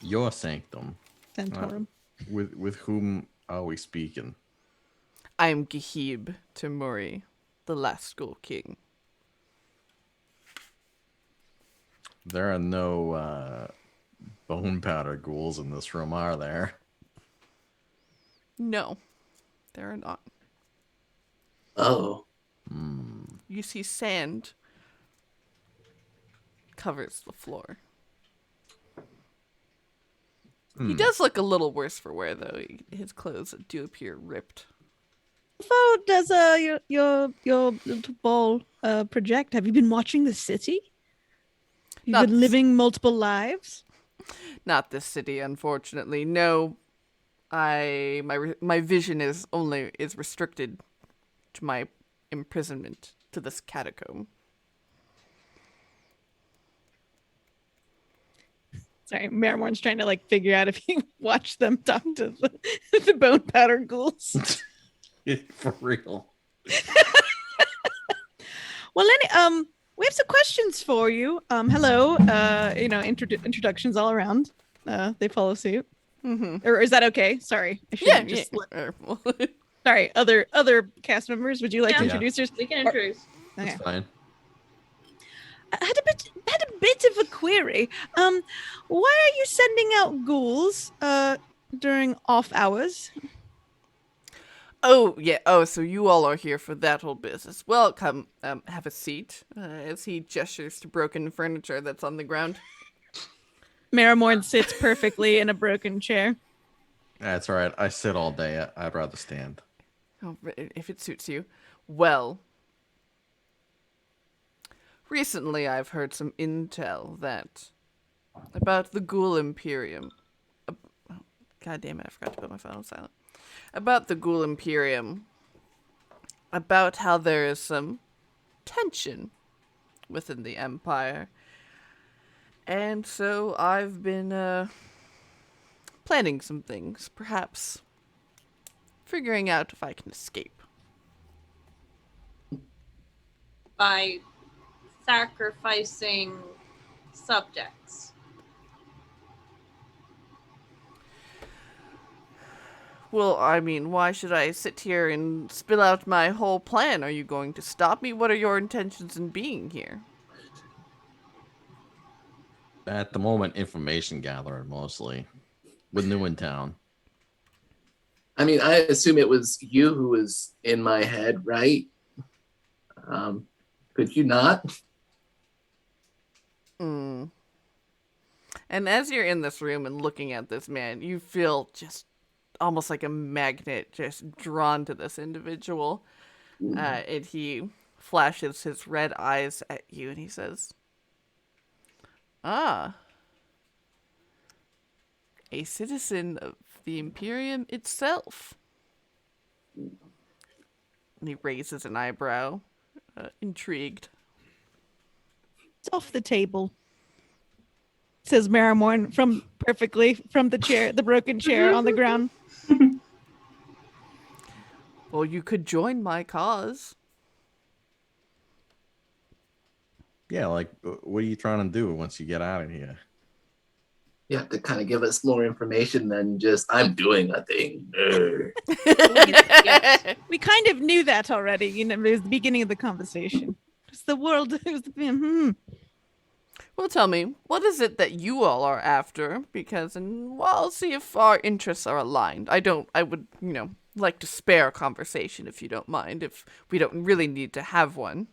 Your sanctum. Santorum. With whom are we speaking? I am Gahib Temuuri, the Last Ghoul King. There are no bone powder ghouls in this room, are there? No, there are not. Oh. You see sand covers the floor. He does look a little worse for wear, though. His clothes do appear ripped. How does your little ball project? Have you been watching the city? You've Not been living multiple lives? Not this city, unfortunately. No, my vision is restricted to my imprisonment to this catacomb. Sorry, Marrowmorn's trying to figure out if he watched them talk to the bone powder ghouls. For real. Well, we have some questions for you. Hello, introductions all around. They follow suit. Mm-hmm. Or is that okay? Sorry, I should Sorry, other cast members. Would you like to introduce yourself? We can introduce. Okay. That's fine. I had a bit of a query. Why are you sending out ghouls during off hours? Oh, yeah. Oh, so you all are here for that whole business. Well, come, have a seat, as he gestures to broken furniture that's on the ground. Marrowmorn sits perfectly in a broken chair. That's all right. I sit all day. I'd rather stand. Oh, if it suits you. Well, recently I've heard some intel about the Ghoul Imperium. God damn it, I forgot to put my phone on silent. About the Ghoul Imperium. About how there is some tension within the Empire. And so I've been planning some things, perhaps figuring out if I can escape. By sacrificing subjects. Well, I mean, why should I sit here and spill out my whole plan? Are you going to stop me? What are your intentions in being here? At the moment, information gathering mostly. With new in town. I mean, I assume it was you who was in my head, right? Could you not? And as you're in this room and looking at this man, you feel just almost like a magnet just drawn to this individual. And he flashes his red eyes at you and he says, Ah. A citizen of the Imperium itself. And he raises an eyebrow, intrigued. It's off the table, says Marrowmorn from the chair, the broken chair on the ground. Well, you could join my cause. Yeah, like, what are you trying to do once you get out of here? You have to kind of give us more information than just I'm doing a thing. Yes. We kind of knew that already. You know, it was the beginning of the conversation. It's the world. It was Well, tell me, what is it that you all are after? Because, I'll see if our interests are aligned. I would, like to spare conversation if you don't mind, if we don't really need to have one.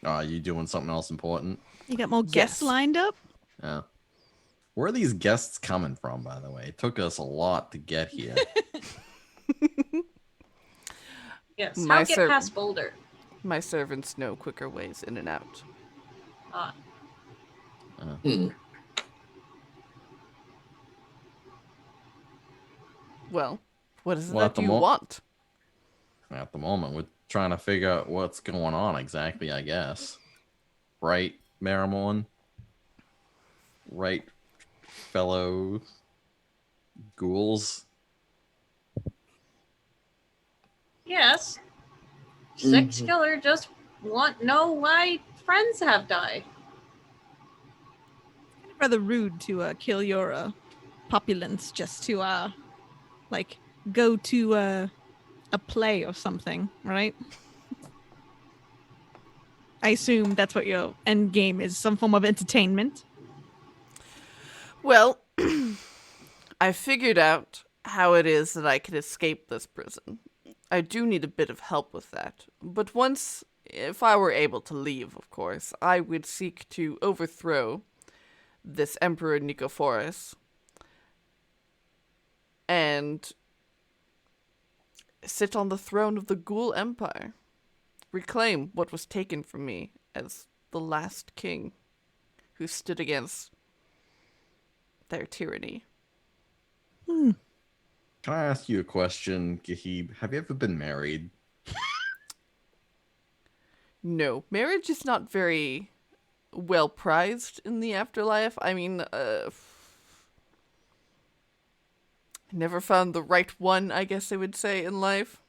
Are you doing something else important? You got more guests Yes. lined up? Yeah. Where are these guests coming from, by the way? It took us a lot to get here. Yes. My How get servant. past Boulder? My servants know quicker ways in and out. Well, what is it Well, that you want? At the moment, we're trying to figure out what's going on exactly, I guess. Right, Marrowmorn? Right, fellow ghouls? Yes. Six killer just know why friends have died. Rather rude to kill your populace just to go to a play or something, right? I assume that's what your end game is, some form of entertainment. Well, I figured out how it is that I can escape this prison. I do need a bit of help with that. But if I were able to leave, of course, I would seek to overthrow this Emperor Nicophorus and sit on the throne of the Ghoul Empire. Reclaim what was taken from me as the last king who stood against their tyranny. Can I ask you a question, Gahib? Have you ever been married? No, marriage is not very well prized in the afterlife. I mean, never found the right one, I guess I would say, in life.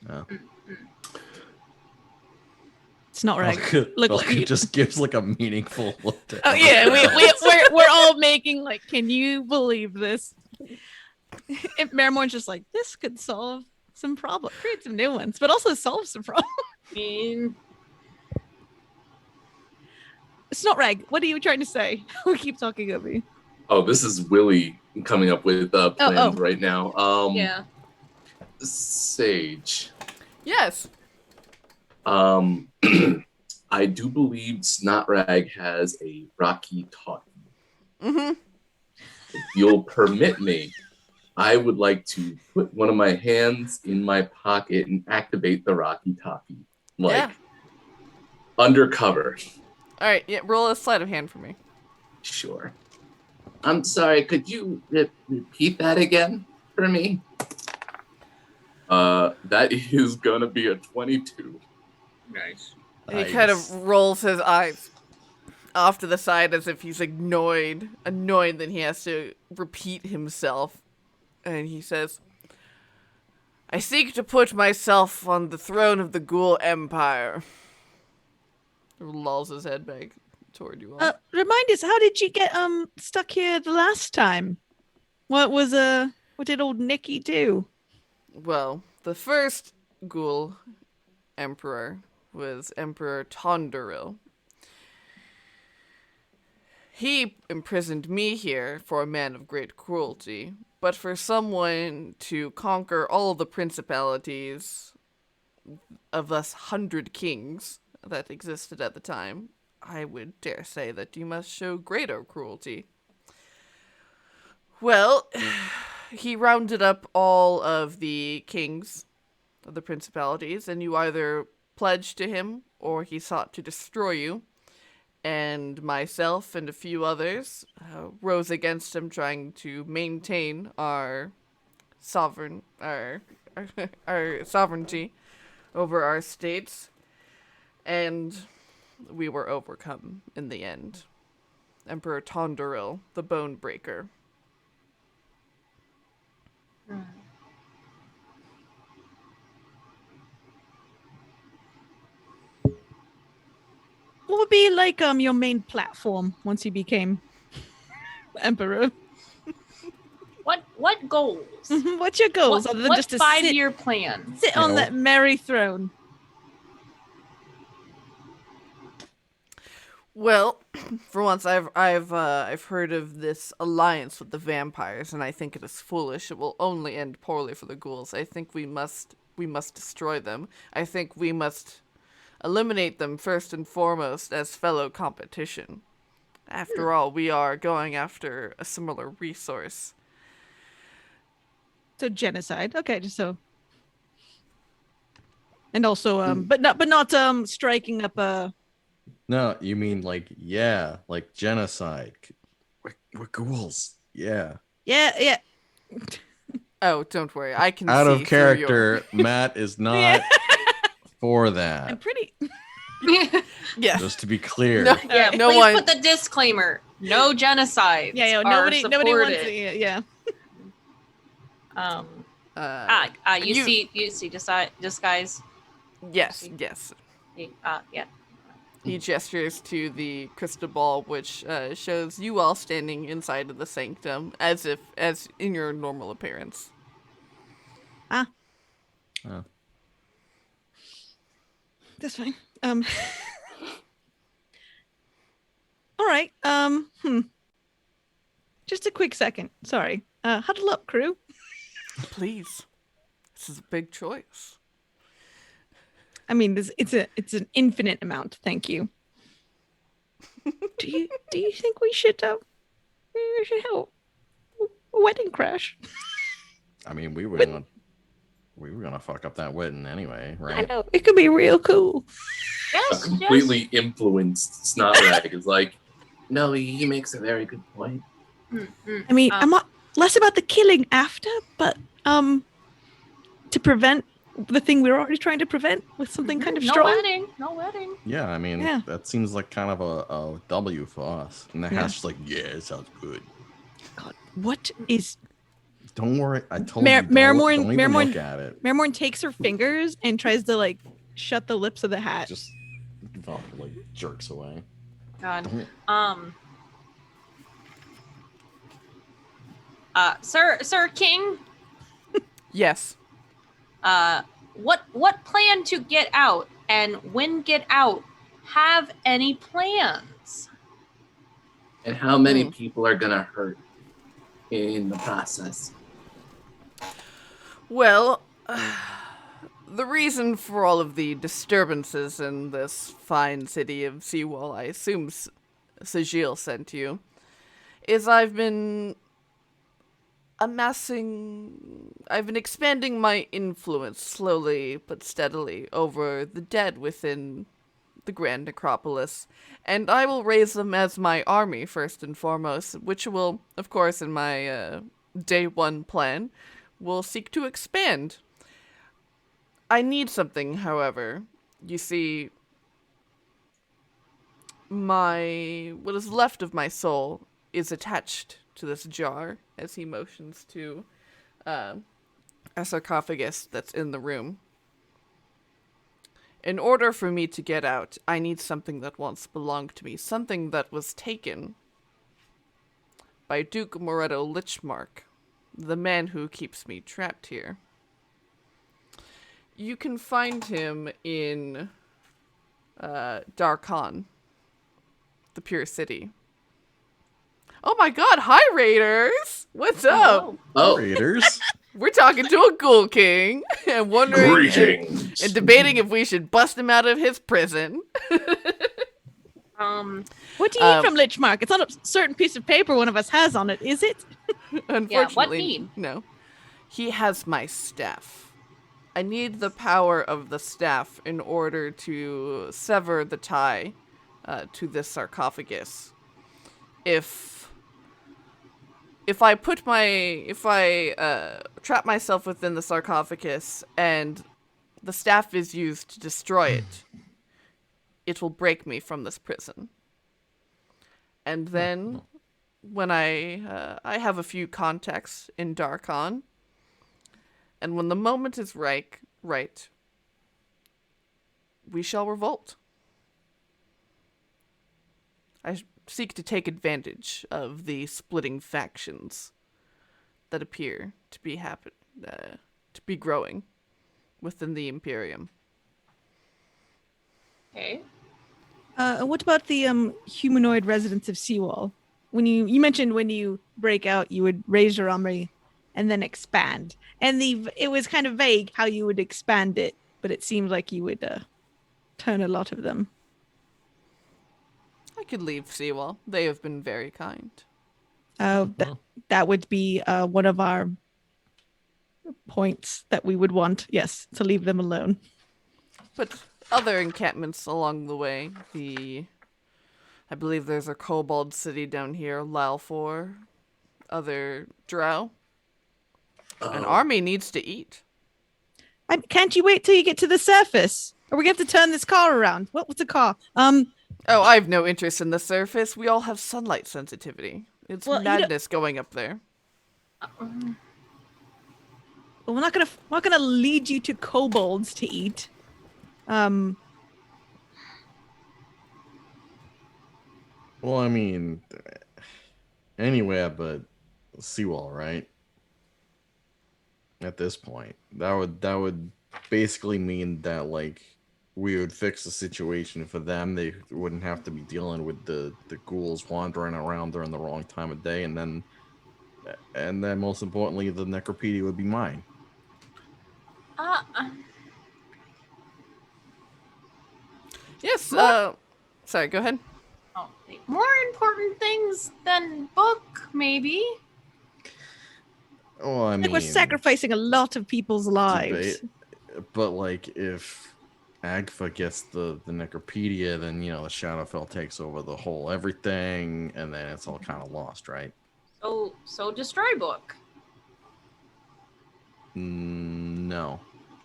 No. It's not right. Valka just gives like a meaningful look to Oh yeah, we're all making like, can you believe this? And Marrowmorn's just like, this could solve some problems, create some new ones, but also solve some problems. It's not Rag. What are you trying to say? We keep talking over you. Oh, this is Willy coming up with plans right now. Yeah. Sage. Yes. I do believe Snotrag has a Rocky Talkie. Mm-hmm. If you'll permit me, I would like to put one of my hands in my pocket and activate the Rocky Talkie. Undercover. All right, yeah, roll a sleight of hand for me. Sure. I'm sorry, could you repeat that again for me? That is gonna be a 22. Nice. And he kind of rolls his eyes off to the side as if he's annoyed that he has to repeat himself. And he says, I seek to put myself on the throne of the Ghoul Empire. Lolls his head back toward you all. Remind us, how did you get stuck here the last time? What did old Nicky do? Well, the first Ghoul Emperor was Emperor Tonduril. He imprisoned me here for a man of great cruelty, but for someone to conquer all the principalities of us 100 kings that existed at the time, I would dare say that you must show greater cruelty. Well, he rounded up all of the kings of the principalities, and you either pledged to him or he sought to destroy you. and myself and a few others rose against him, trying to maintain our our sovereignty over our states, and we were overcome in the end. Emperor Tondoril, the Bone Breaker. What would be like your main platform once you became emperor? What goals? What's your goals other than what just to 5-year plan? sit on that merry throne? Well, for once, I've heard of this alliance with the vampires, and I think it is foolish. It will only end poorly for the ghouls. I think we must destroy them. I think we must eliminate them first and foremost as fellow competition. After all, we are going after a similar resource. So genocide. Okay, just so. And also, but not striking up a. No, you mean like genocide. We're ghouls. Yeah. Yeah. Oh, don't worry. I can Out see of through character, Matt is not for I'm that. pretty. Yeah. Just to be clear. No, Yeah, no please one. put the disclaimer. No genocides. Yeah, are nobody wants supported. it. Yeah. You see disguise. Yes. Yeah. He gestures to the crystal ball, which shows you all standing inside of the sanctum, as in your normal appearance. Oh. That's fine. All right. Just a quick second. Sorry. Huddle up, crew. Please. This is a big choice. I mean, it's an infinite amount. Thank you. Do you think we should have a wedding crash? I mean, we were gonna fuck up that wedding anyway, right? I know, it could be real cool. A completely influenced Snotrag is like, No, he makes a very good point. I mean, I'm not less about the killing after, but to prevent the thing we were already trying to prevent with something kind of strong. No wedding. Yeah, I mean, Yeah. that seems like kind of a W for us. And the hat's just like, yeah, it sounds good. God, what is? Don't worry, I told you. Don't even look at it. Marrowmorn takes her fingers and tries to like shut the lips of the hat. Just like jerks away. God. Don't- Sir King. Yes. What plan to get out, and when get out, have any plans? And how many people are gonna hurt in the process? Well, the reason for all of the disturbances in this fine city of Seawall, I assume Sigil sent you, is I've been expanding my influence slowly but steadily over the dead within the Grand Necropolis, and I will raise them as my army first and foremost, which will, of course, in my day one plan, will seek to expand. I need something, however. You see, what is left of my soul is attached to this jar, as he motions to a sarcophagus that's in the room. In order for me to get out, I need something that once belonged to me, something that was taken by Duke Moretto Lichmark, the man who keeps me trapped here. You can find him in Darkhan, the Pure City. Oh my god, hi Raiders! What's up? Oh, Raiders. We're talking to a Ghoul King and wondering greetings. and debating if we should bust him out of his prison. What do you need from Lichmark? It's not a certain piece of paper one of us has on it, is it? Unfortunately, what need? No. He has my staff. I need the power of the staff in order to sever the tie to this sarcophagus. If I trap myself within the sarcophagus and the staff is used to destroy it, it will break me from this prison. And then, when I have a few contacts in Darkon, and when the moment is right, we shall revolt. I seek to take advantage of the splitting factions that appear to be growing within the Imperium. Okay. What about the humanoid residents of Seawall? When you mentioned when you break out, you would raise your armory and then expand. And it was kind of vague how you would expand it, but it seemed like you would turn a lot of them. I could leave Seawall. They have been very kind. That would be one of our points that we would want, yes, to leave them alone. But other encampments along the way, I believe there's a kobold city down here, Lalfor, other drow. An army needs to eat. Can't you wait till you get to the surface? Or we have to turn this car around. What's a car? Oh, I have no interest in the surface. We all have sunlight sensitivity. It's madness going up there. Well, we're not gonna lead you to kobolds to eat. Well, I mean, anywhere but Seawall, right? At this point, that would basically mean that like we would fix the situation for them. They wouldn't have to be dealing with the ghouls wandering around during the wrong time of day, and then most importantly, the necropedia would be mine. Yes. Sorry. Go ahead. Oh, more important things than book, maybe. Well, I mean, we're sacrificing a lot of people's lives. But like, if Agfa gets the necropedia, then the Shadowfell takes over the whole everything, and then it's all kind of lost, right? So destroy book. No.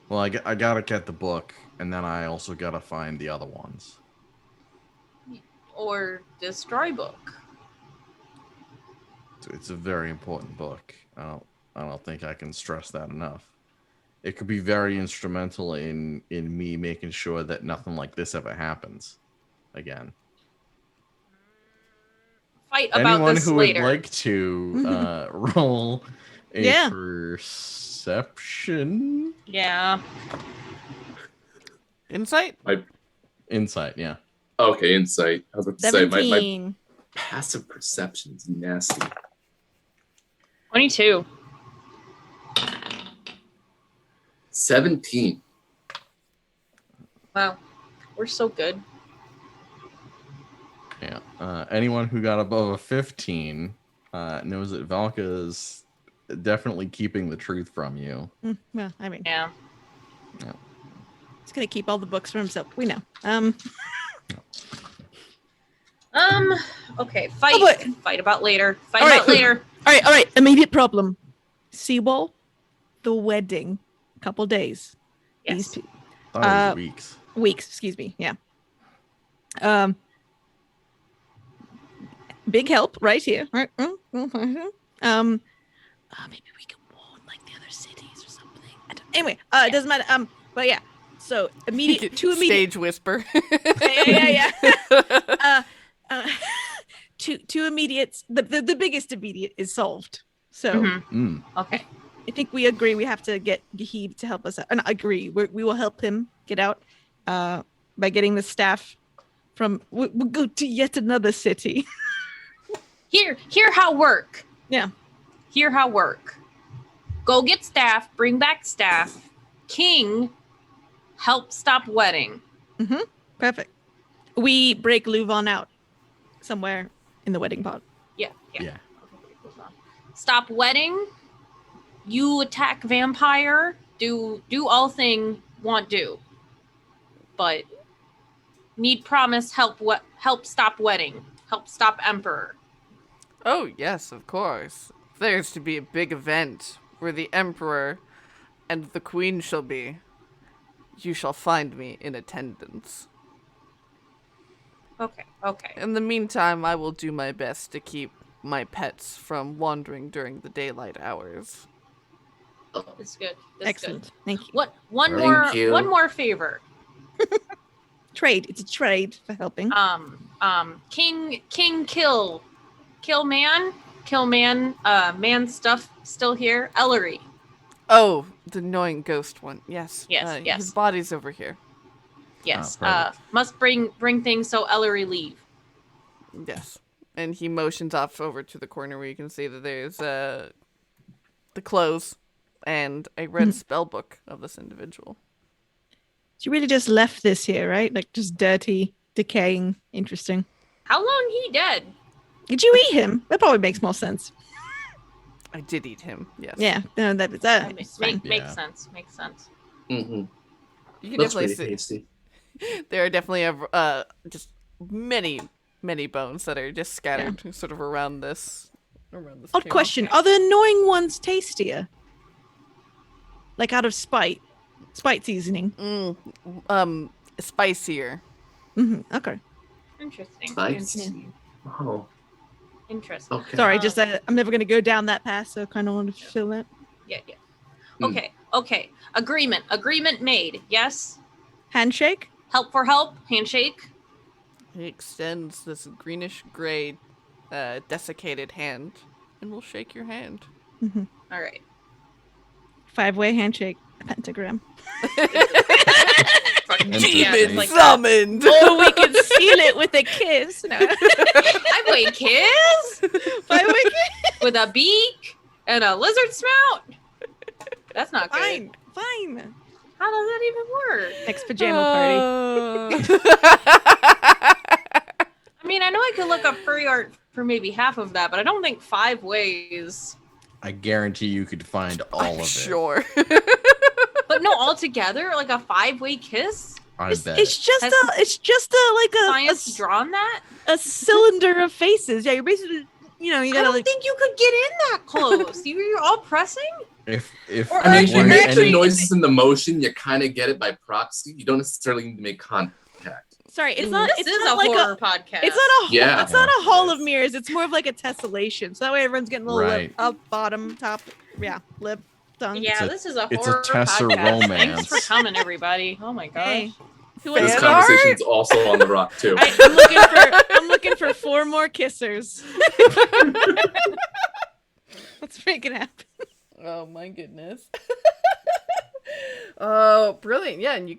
Well, I gotta get the book, and then I also gotta find the other ones. Or destroy book. It's a very important book. I don't think I can stress that enough. It could be very instrumental in me making sure that nothing like this ever happens again. Fight about Anyone this who later. would like to roll a perception? Yeah. Insight? Insight, yeah. Okay, insight. I was about to 17. say my passive perception is nasty. 22. 17. Wow. We're so good. Yeah. Anyone who got above a 15 knows that Valka is definitely keeping the truth from you. Well, I mean, Yeah. he's gonna keep all the books for himself. We know. Okay. Fight about later. Fight about later. All right. Immediate problem. Seawall, the wedding, a couple days. Yes. These two Thought it was weeks. weeks. Excuse me. Yeah. Big help right here. Right. Maybe we can warn like the other cities or something. Anyway, it doesn't matter. But yeah. So two immediate Stage whisper. yeah. Two immediates. The biggest immediate is solved. So Okay. I think we agree we have to get Gahib to help us out. And I agree. We will help him get out by getting the staff from. We'll go to yet another city. Hear how work. Yeah. Hear how work. Go get staff. Bring back staff. King, help stop wedding. Perfect. We break LuVon out somewhere in the wedding pod. Yeah. Yeah. Stop wedding. You attack vampire. Do all thing want do. But Need promise help stop wedding. Help stop emperor. Oh, yes, of course. There's to be a big event where the Emperor and the Queen shall be. You shall find me in attendance. Okay. In the meantime, I will do my best to keep my pets from wandering during the daylight hours. That's good. That's Excellent. Good. Thank you. What Thank you. one more favor. Trade. It's a trade for helping. King kill man. Man stuff still here. Ellery. Oh, the annoying ghost one. Yes. Yes, yes. His body's over here. Yes. Perfect. Must bring things so Ellery leave. Yes. And he motions off over to the corner where you can see that there's the clothes and a red spell book of this individual. You really just left this here, right? Like just dirty, decaying. Interesting. How long he dead? Did you eat him? That probably makes more sense. I did eat him, yes. Yeah, no, that's fine. Makes Yeah. sense. Makes sense. Mm-hmm. You can Looks definitely pretty see tasty. there are definitely just many bones that are just scattered sort of around this Odd camp. question. Are the annoying ones tastier? Like out of spite? Spite seasoning. Spicier. Okay. Interesting. Spicy. Oh, Interesting. okay. Sorry, just I'm never going to go down that path, so I kind of wanted to fill that. Yeah. Hmm. Okay. Agreement made. Yes. Handshake? Help for help. Handshake. He extends this greenish gray desiccated hand and will shake your hand. All right. 5-way handshake. Pentagram. Demon like summoned! Or we can seal it with a kiss. No. 5-way kiss 5-way kiss? with a beak and a lizard snout. That's not good. Fine. How does that even work? Next pajama party. I mean, I know I could look up furry art for maybe half of that, but I don't think 5 ways. I guarantee you could find all of it. Sure. But no, all together, like a 5-way kiss. I bet. It's just Has a Science drawn that? a cylinder of faces. Yeah, you're basically, you I gotta don't like. think you could get in that close. You're all pressing. If Or I mean, if actually- you make the actually- noises in the motion, you kind of get it by proxy. You don't necessarily need to make contact. Sorry, it's not. This It's is not a like horror podcast. It's not a. Yeah. It's not a hall of mirrors. It's more of like a tessellation. So that way everyone's getting a little Right. lip up, bottom, top. Yeah, lip, tongue. Yeah, It's a- this is a it's a horror Tessa podcast. Thanks romance. for coming, everybody. Oh my gosh. Hey. Who Fan This wants art? conversation's also on the rock too. I'm looking for 4 more kissers. Let's make it happen. Oh my goodness. Oh, brilliant. Yeah, and you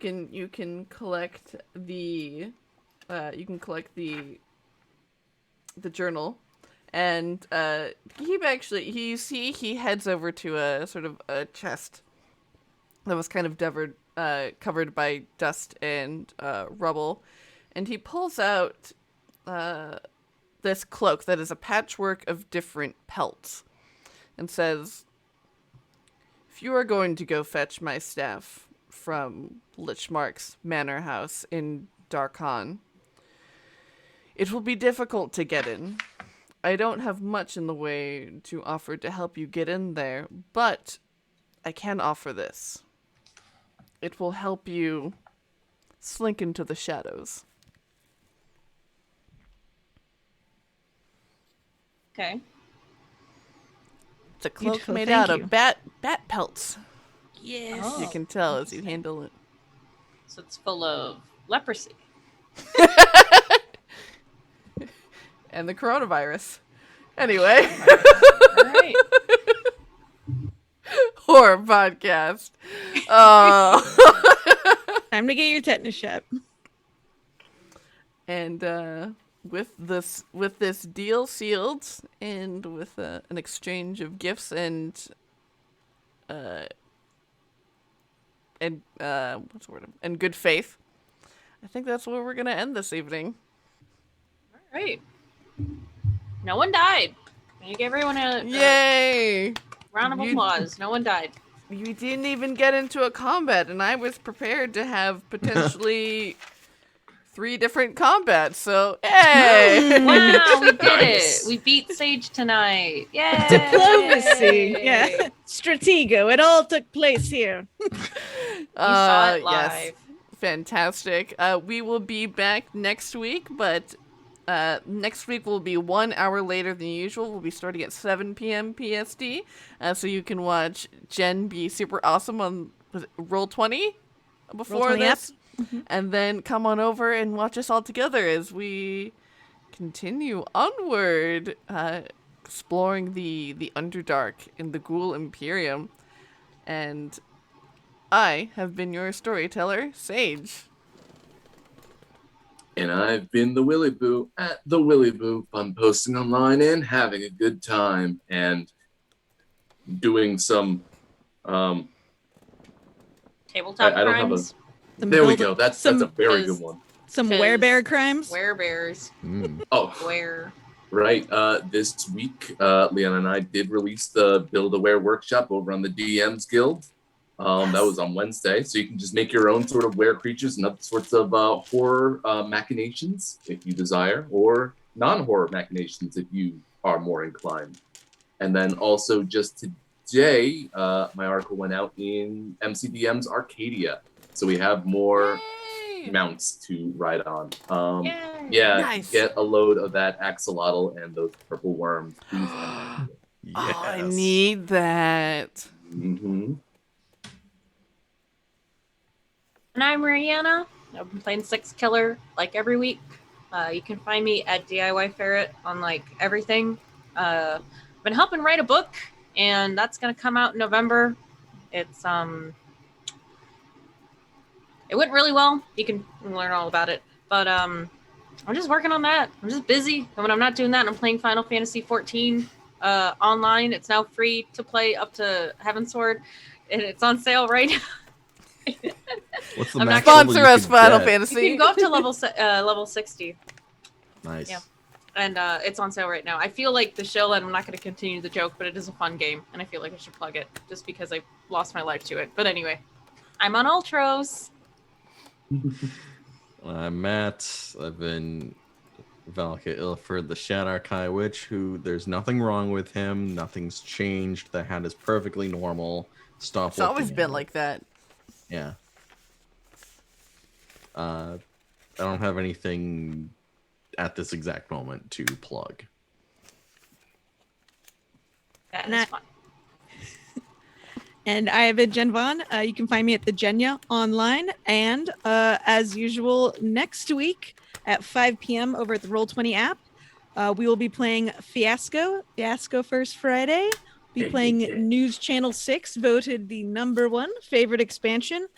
can collect the the journal. And he heads over to a sort of a chest that was kind of covered by dust and rubble, and he pulls out this cloak that is a patchwork of different pelts and says, "If you are going to go fetch my staff from Lichmark's manor house in Darkhan, it will be difficult to get in. I don't have much in the way to offer to help you get in there, but I can offer this. It will help you slink into the shadows." Okay. It's a cloak Beautiful, made thank out you. of bat pelts. Yes. Oh. You can tell as you handle it. So it's full of leprosy. And the coronavirus. Anyway, All right. horror podcast. Time to get your tetanus shot. And with this deal sealed, and with an exchange of gifts and what's the word? And good faith, I think that's where we're gonna end this evening. All right. No one died. Can you give everyone a Yay! round of You- applause? No one died. You didn't even get into a combat, and I was prepared to have potentially 3 different combats. So, hey! Wow, we did Nice. it. We beat Sage tonight. Yay! Diplomacy. Yeah. Stratego. It all took place here. You saw it live. Yes. Fantastic. We will be back next week, but next week will be 1 hour later than usual. We'll be starting at 7 p.m. PST, so you can watch Jen be super awesome on Roll20 before Roll20, yep. this, and then come on over and watch us all together as we continue onward, exploring the Underdark in the Ghoul Imperium. And I have been your storyteller, Sage. And I've been the Willy Boo at the Willy Boo, fun posting online and having a good time and doing some Tabletop I don't have crimes. there we go. That's a very good one. Some Cause werebear crimes. Werebears. Oh, Where? right. This week, Liana and I did release the Build-A-Ware workshop over on the DMs Guild. That was on Wednesday, so you can just make your own sort of were creatures and other sorts of horror machinations if you desire, or non-horror machinations if you are more inclined. And then also just today, my article went out in MCDM's Arcadia, so we have more mounts to ride on. Yay. Yeah, Nice. get a load of that axolotl and those purple worms. Please. Yes. Oh, I need that. Mm-hmm. And I'm Riana. I've been playing Six Killer like every week. You can find me at DIY Ferret on like everything. I've been helping write a book, and that's gonna come out in November. It's it went really well. You can learn all about it. But I'm just working on that. I'm just busy. And when I'm not doing that, I'm playing Final Fantasy 14 online. It's now free to play up to Heavensward, and it's on sale right now. What's the I'm max not level Sponsor you us, could Final get? Fantasy. You can go up to level 60. Nice. Yeah. And it's on sale right now. I feel like the show, and I'm not going to continue the joke, but it is a fun game, and I feel like I should plug it just because I lost my life to it. But anyway, I'm on Ultros. I'm Matt. I've been Valka Ilford, the Shadar Witch, who there's nothing wrong with him. Nothing's changed. The hat is perfectly normal. Stop It's always looking been at it. like that. Yeah. I don't have anything at this exact moment to plug. That Nah. is fun. And I have been Jen Vaughn. You can find me at the Genya online. And as usual, next week at 5 p.m. over at the Roll20 app, we will be playing Fiasco First Friday. Be playing News Channel 6, voted the #1 favorite expansion.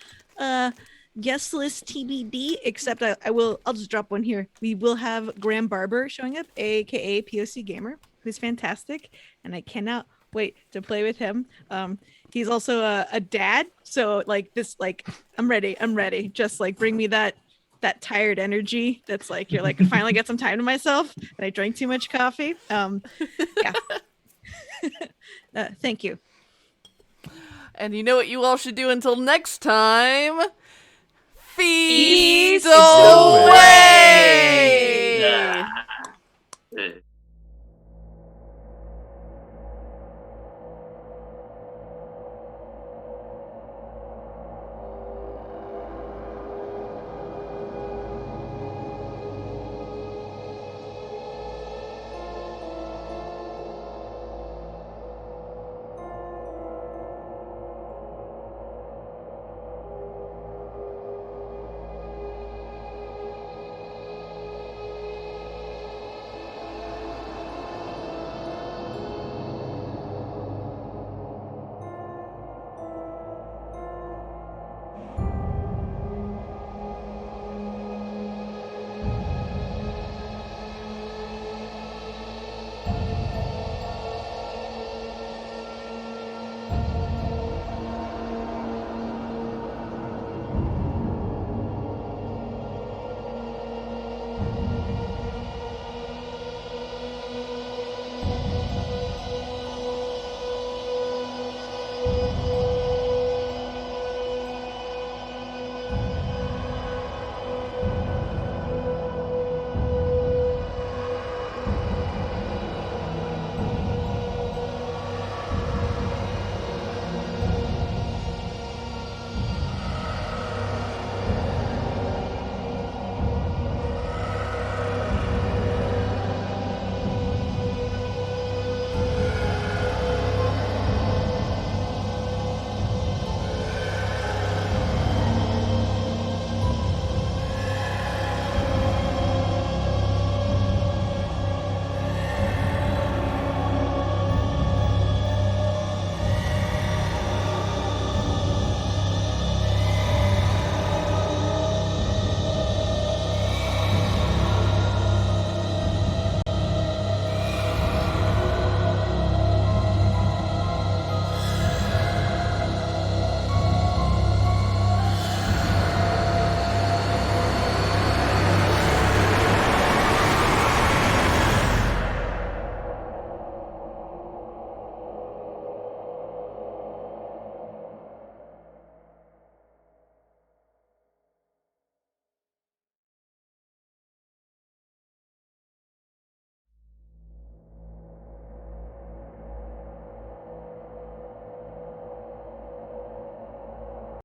Guest list TBD, except I'll just drop one here. We will have Graham Barber showing up, aka POC Gamer, who's fantastic, and I cannot wait to play with him. He's also a dad, so I'm ready. Just like bring me that tired energy that's like you're like I finally get some time to myself and I drank too much coffee. Yeah. Thank you. And you know what you all should do until next time? Feast Feast away! away!